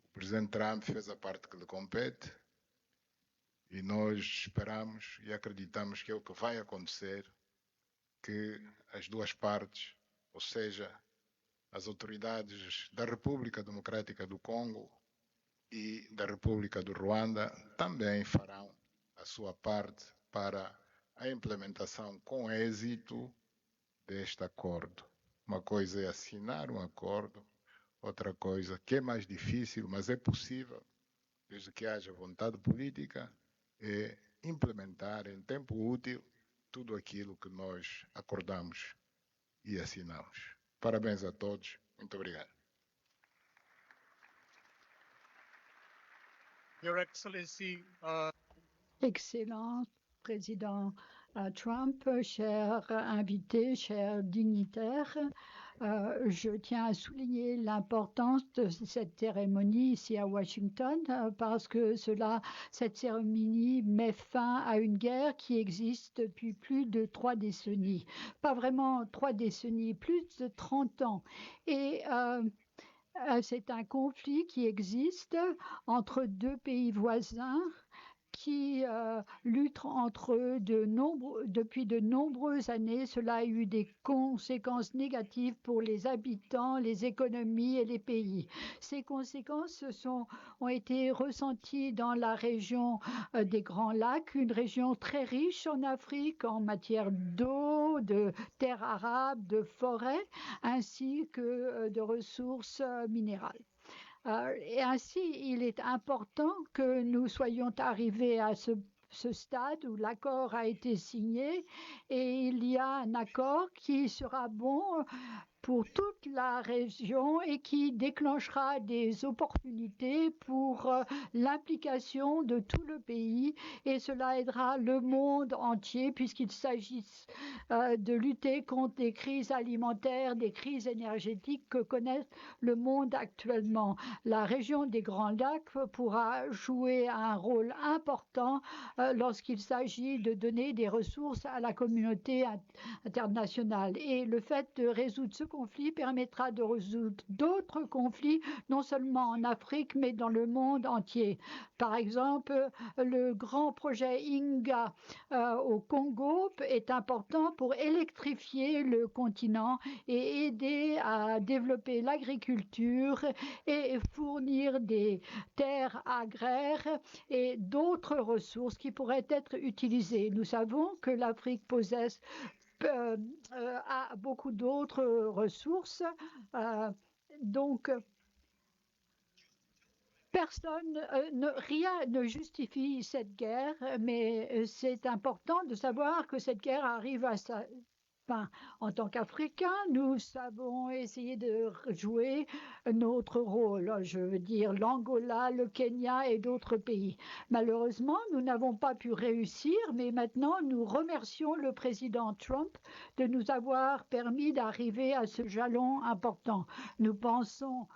o presidente Trump fez a parte que lhe compete e nós esperamos e acreditamos que é o que vai acontecer, que as duas partes, ou seja, as autoridades da República Democrática do Congo e da República do Ruanda também farão a sua parte para a implementação com êxito deste acordo. Uma coisa é assinar um acordo, outra coisa que é mais difícil, mas é possível, desde que haja vontade política, é implementar em tempo útil tudo aquilo que nós acordamos e assinamos. Parabéns a todos. Muito obrigado. Your Excellency, Excellent Président Trump, chers invités, chers dignitaires, je tiens à souligner l'importance de cette cérémonie ici à Washington parce que cette cérémonie met fin à une guerre qui existe depuis plus de 3 décennies. Pas vraiment 3 décennies, plus de 30 ans. Et c'est un conflit qui existe entre 2 pays voisins qui luttent entre eux depuis de nombreuses années. Cela a eu des conséquences négatives pour les habitants, les économies et les pays. Ces conséquences ont été ressenties dans la région des Grands Lacs, une région très riche en Afrique en matière d'eau, de terres arables, de forêts, ainsi que de ressources minérales. Et ainsi, il est important que nous soyons arrivés à ce stade où l'accord a été signé et il y a un accord qui sera bon pour toute la région et qui déclenchera des opportunités pour l'implication de tout le pays et cela aidera le monde entier puisqu'il s'agit de lutter contre des crises alimentaires, des crises énergétiques que connaît le monde actuellement. La région des Grands Lacs pourra jouer un rôle important lorsqu'il s'agit de donner des ressources à la communauté internationale et le fait de résoudre ce conflit permettra de résoudre d'autres conflits, non seulement en Afrique, mais dans le monde entier. Par exemple, le grand projet Inga au Congo est important pour électrifier le continent et aider à développer l'agriculture et fournir des terres agraires et d'autres ressources qui pourraient être utilisées. Nous savons que l'Afrique possède a beaucoup d'autres ressources. Donc, rien ne justifie cette guerre, mais c'est important de savoir que cette guerre arrive à sa fin. En tant qu'Africains, nous savons essayer de jouer notre rôle. Je veux dire l'Angola, le Kenya et d'autres pays. Malheureusement, nous n'avons pas pu réussir, mais maintenant, nous remercions le président Trump de nous avoir permis d'arriver à ce jalon important. Nous pensons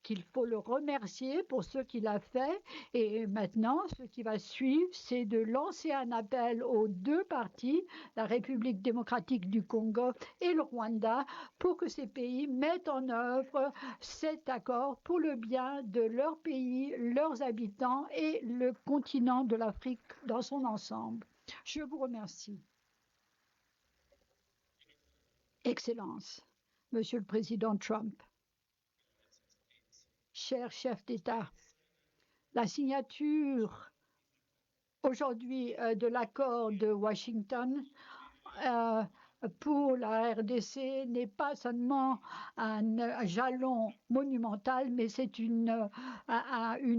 qu'il faut le remercier pour ce qu'il a fait. Et maintenant, ce qui va suivre, c'est de lancer un appel aux deux parties, la République démocratique du Congo et le Rwanda, pour que ces pays mettent en œuvre cet accord pour le bien de leur pays, leurs habitants et le continent de l'Afrique dans son ensemble. Je vous remercie. Excellence, Monsieur le Président Trump, cher chef d'État, la signature aujourd'hui de l'accord de Washington pour la RDC n'est pas seulement un jalon monumental, mais c'est une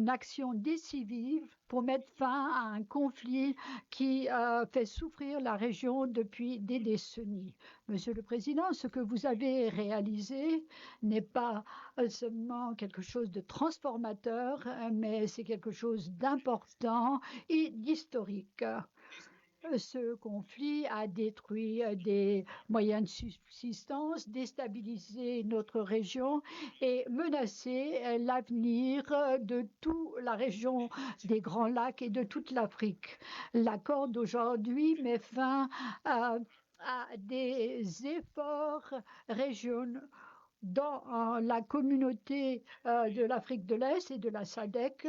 action décisive pour mettre fin à un conflit qui fait souffrir la région depuis des décennies. Monsieur le Président, ce que vous avez réalisé n'est pas seulement quelque chose de transformateur, mais c'est quelque chose d'important et d'historique. Ce conflit a détruit des moyens de subsistance, déstabilisé notre région et menacé l'avenir de toute la région des Grands Lacs et de toute l'Afrique. L'accord d'aujourd'hui met fin à des efforts régionaux dans la communauté de l'Afrique de l'Est et de la SADC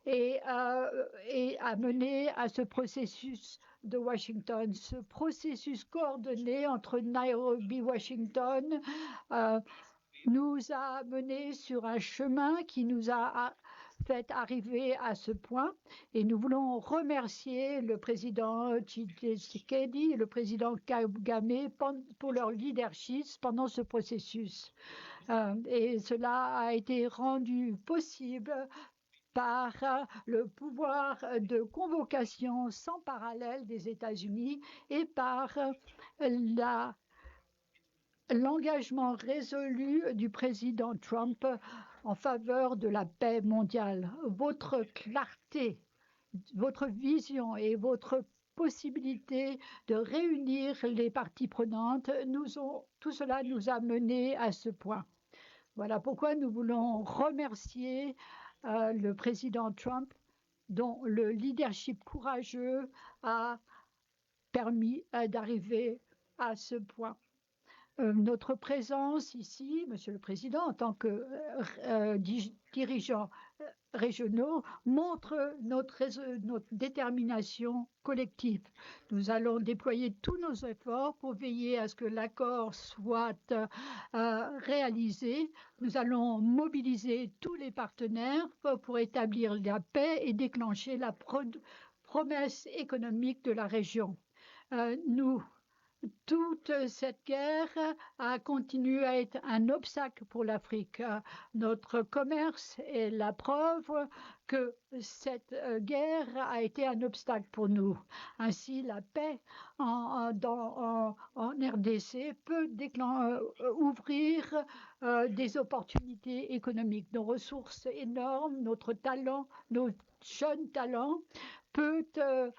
et a mené à ce processus de Washington. Ce processus coordonné entre Nairobi et Washington nous a menés sur un chemin qui nous a fait arriver à ce point et nous voulons remercier le président Tshisekedi et le président Kagame pour leur leadership pendant ce processus. Et cela a été rendu possible par le pouvoir de convocation sans parallèle des États-Unis et par l'engagement résolu du président Trump en faveur de la paix mondiale. Votre clarté, votre vision et votre possibilité de réunir les parties prenantes, tout cela nous a menés à ce point. Voilà pourquoi nous voulons remercier le président Trump, dont le leadership courageux a permis d'arriver à ce point. Notre présence ici, Monsieur le Président, en tant que dirigeants régionaux, montre notre détermination collective. Nous allons déployer tous nos efforts pour veiller à ce que l'accord soit réalisé. Nous allons mobiliser tous les partenaires pour établir la paix et déclencher la promesse économique de la région. Toute cette guerre a continué à être un obstacle pour l'Afrique. Notre commerce est la preuve que cette guerre a été un obstacle pour nous. Ainsi, la paix en RDC peut ouvrir des opportunités économiques. Nos ressources énormes, notre talent, nos jeunes talents peuvent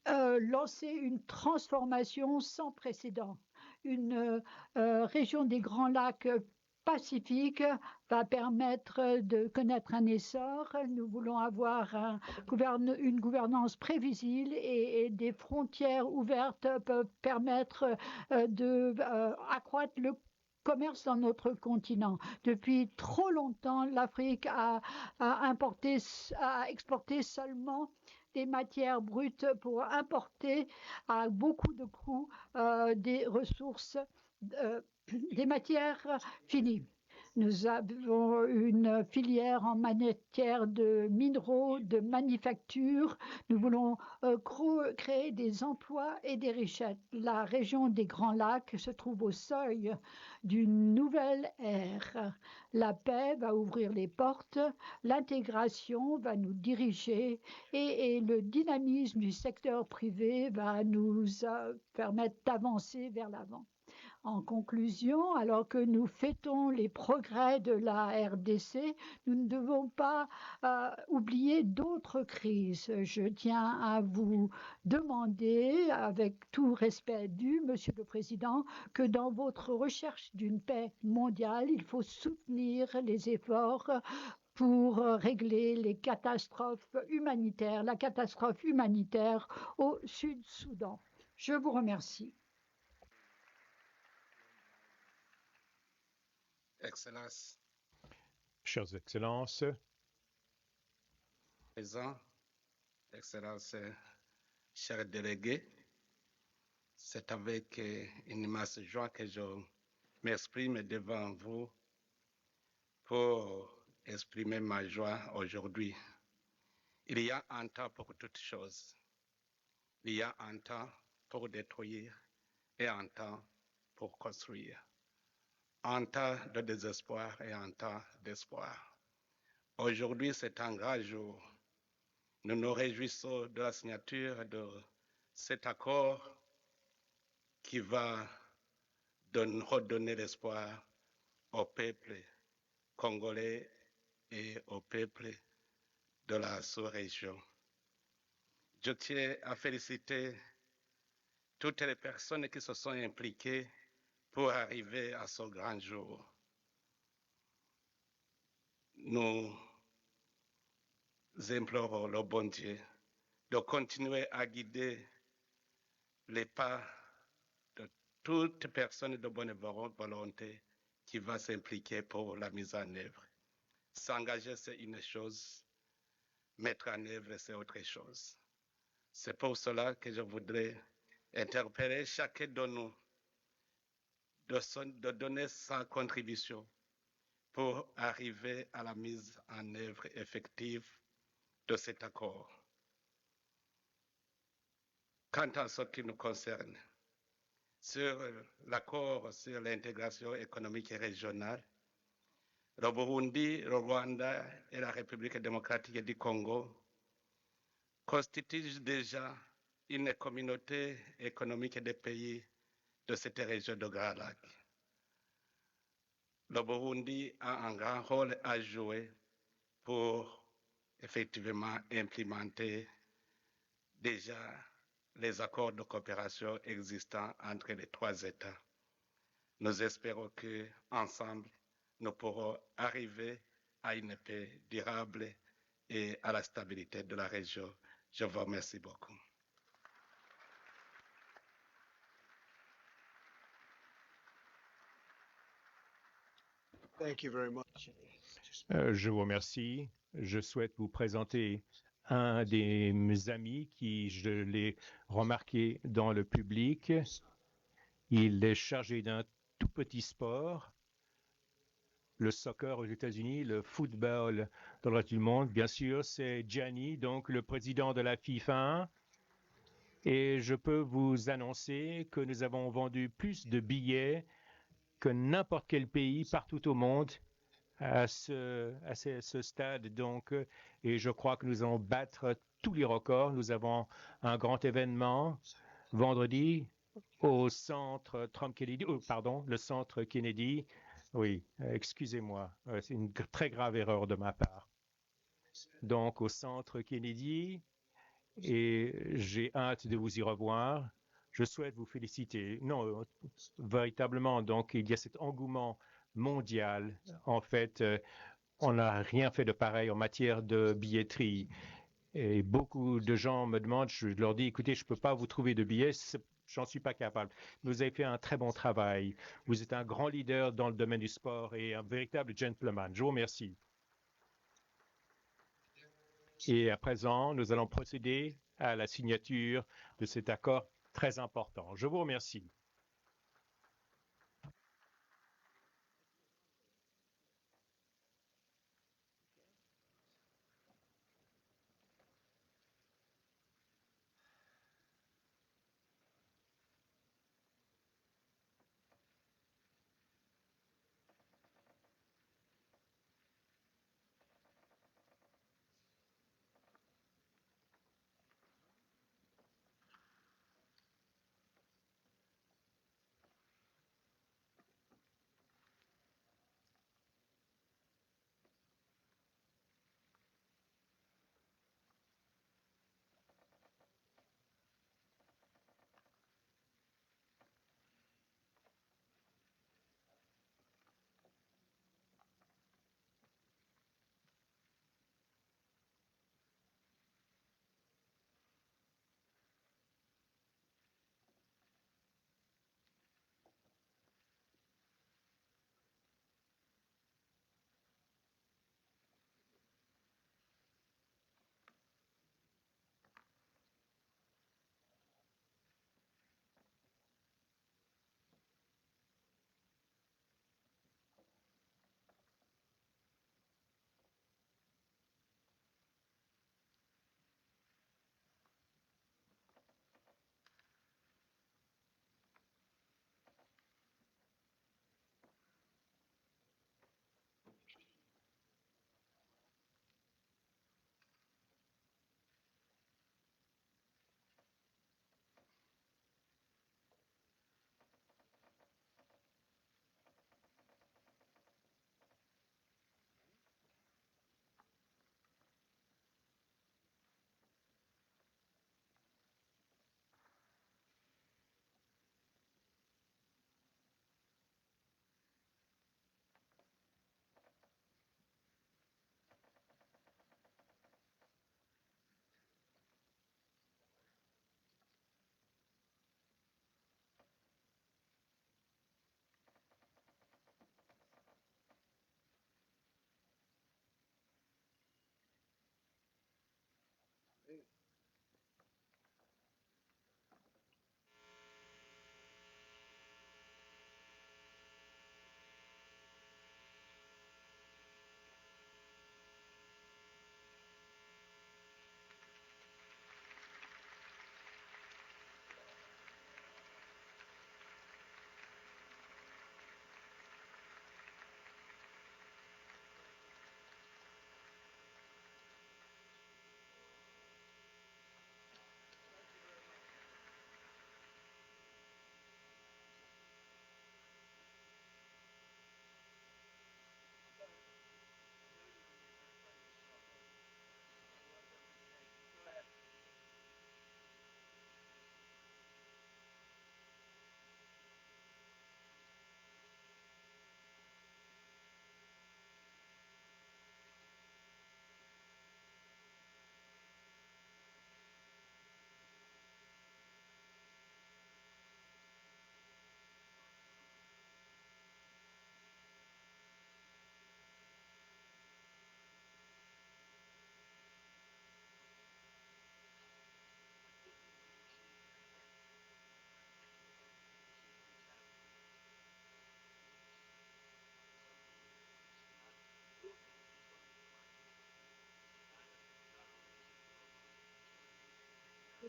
lancer une transformation sans précédent. Une région des Grands Lacs Pacifique va permettre de connaître un essor. Nous voulons avoir une gouvernance prévisible et des frontières ouvertes peuvent permettre d'accroître le commerce dans notre continent. Depuis trop longtemps, l'Afrique a exporté seulement des matières brutes pour importer à beaucoup de coûts des ressources, des matières finies. Nous avons une filière en matière de minéraux, de manufacture. Nous voulons créer des emplois et des richesses. La région des Grands Lacs se trouve au seuil d'une nouvelle ère. La paix va ouvrir les portes, l'intégration va nous diriger et le dynamisme du secteur privé va nous permettre d'avancer vers l'avant. En conclusion, alors que nous fêtons les progrès de la RDC, nous ne devons pas oublier d'autres crises. Je tiens à vous demander, avec tout respect dû, Monsieur le Président, que dans votre recherche d'une paix mondiale, il faut soutenir les efforts pour régler les catastrophes humanitaires, la catastrophe humanitaire au Sud-Soudan. Je vous remercie. Excellences, Chères Excellences, Président, Excellences, chers délégués, c'est avec une immense joie que je m'exprime devant vous pour exprimer ma joie aujourd'hui. Il y a un temps pour toutes choses. Il y a un temps pour détruire et un temps pour construire. Un temps de désespoir et un temps d'espoir. Aujourd'hui, c'est un grand jour. Nous nous réjouissons de la signature de cet accord qui va redonner l'espoir au peuple congolais et au peuple de la sous-région. Je tiens à féliciter toutes les personnes qui se sont impliquées pour arriver à ce grand jour. Nous implorons le bon Dieu de continuer à guider les pas de toute personne de bonne volonté qui va s'impliquer pour la mise en œuvre. S'engager, c'est une chose, mettre en œuvre, c'est autre chose. C'est pour cela que je voudrais interpeller chacun de nous de donner sa contribution pour arriver à la mise en œuvre effective de cet accord. Quant à ce qui nous concerne, sur l'accord sur l'intégration économique et régionale, le Burundi, le Rwanda et la République démocratique du Congo constituent déjà une communauté économique des pays de cette région de Grand Lac. Le Burundi a un grand rôle à jouer pour effectivement implémenter déjà les accords de coopération existants entre les trois États. Nous espérons qu'ensemble, nous pourrons arriver à une paix durable et à la stabilité de la région. Je vous remercie beaucoup. Thank you very much. je vous remercie. Je souhaite vous présenter un de mes amis qui, je l'ai remarqué dans le public. Il est chargé d'un tout petit sport, le soccer aux États-Unis, le football dans le reste du monde. Bien sûr, c'est Gianni, donc le président de la FIFA. Et je peux vous annoncer que nous avons vendu plus de billets que n'importe quel pays partout au monde à ce stade. Donc, et je crois que nous allons battre tous les records. Nous avons un grand événement vendredi au centre Trump Kennedy, le centre Kennedy. Oui, excusez-moi, c'est une très grave erreur de ma part. Donc, au centre Kennedy, et j'ai hâte de vous y revoir. Je souhaite vous féliciter. Non, véritablement, donc, il y a cet engouement mondial. En fait, on n'a rien fait de pareil en matière de billetterie. Et beaucoup de gens me demandent, je leur dis, écoutez, je ne peux pas vous trouver de billets, j'en suis pas capable. Vous avez fait un très bon travail. Vous êtes un grand leader dans le domaine du sport et un véritable gentleman. Je vous remercie. Et à présent, nous allons procéder à la signature de cet accord très important. Je vous remercie.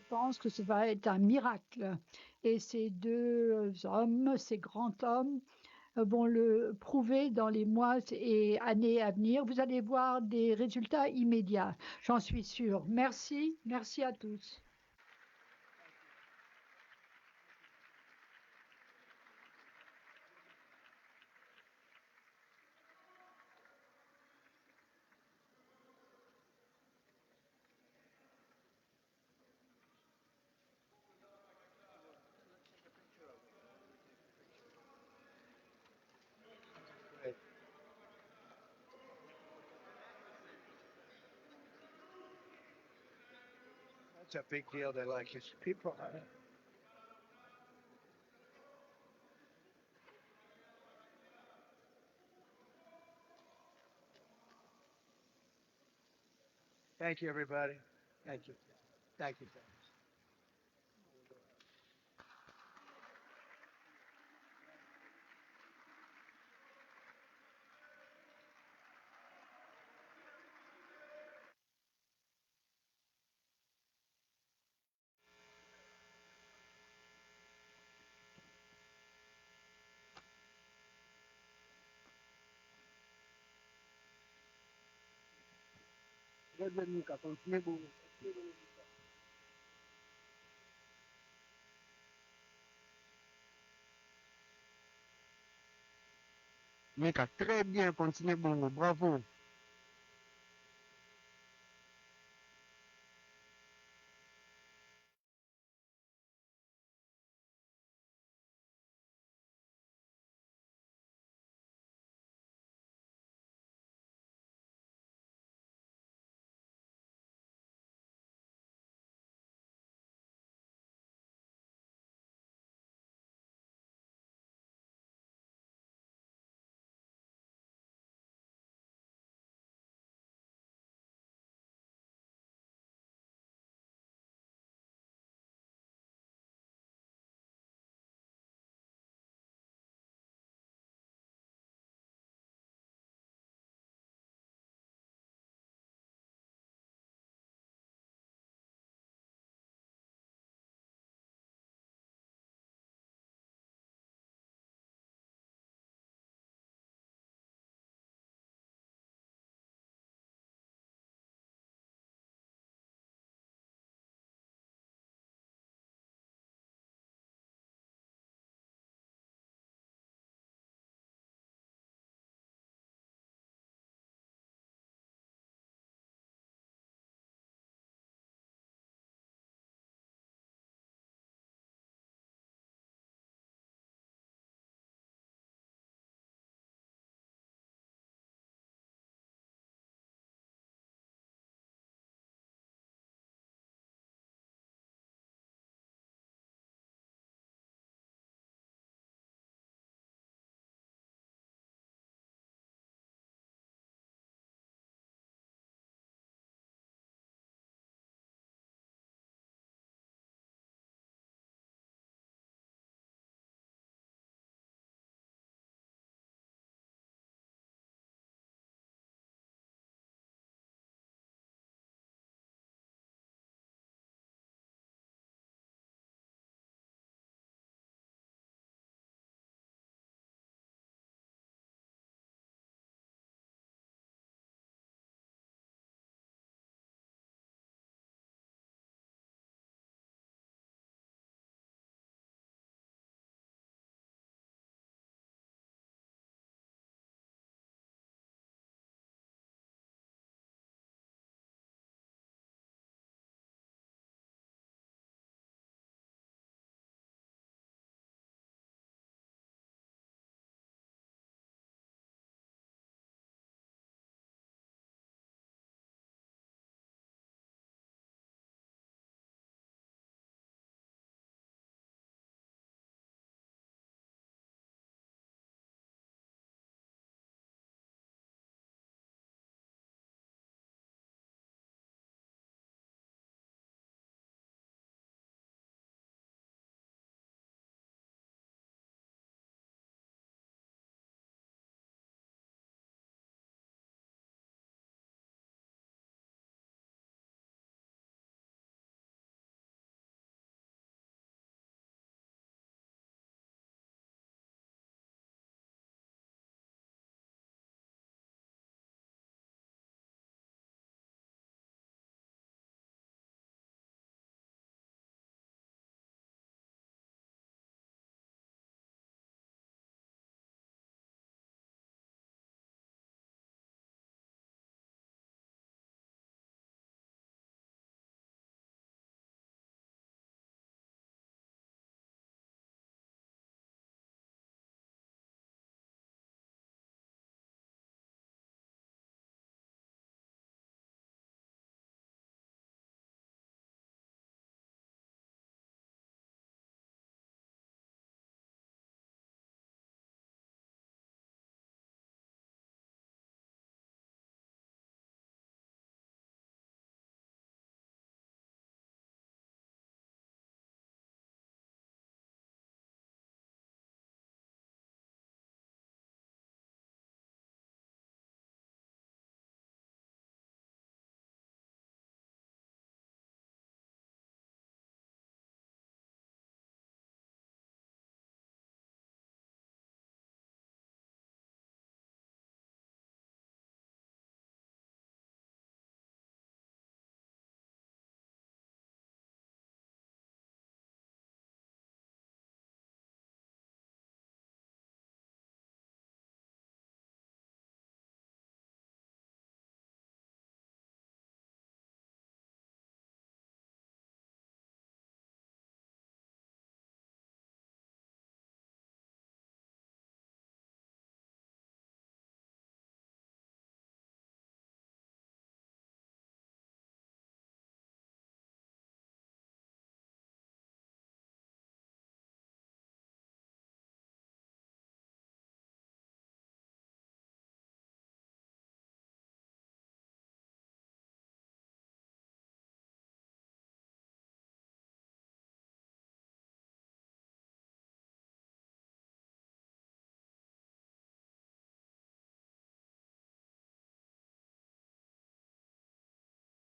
pense que ça va être un miracle. Et ces deux hommes, ces grands hommes, vont le prouver dans les mois et années à venir. Vous allez voir des résultats immédiats, j'en suis sûre. Merci, merci à tous. That's a big deal. They like it. People. Thank you, everybody. Thank you. Thank you. Mika, très bien, continuez, bon, bravo.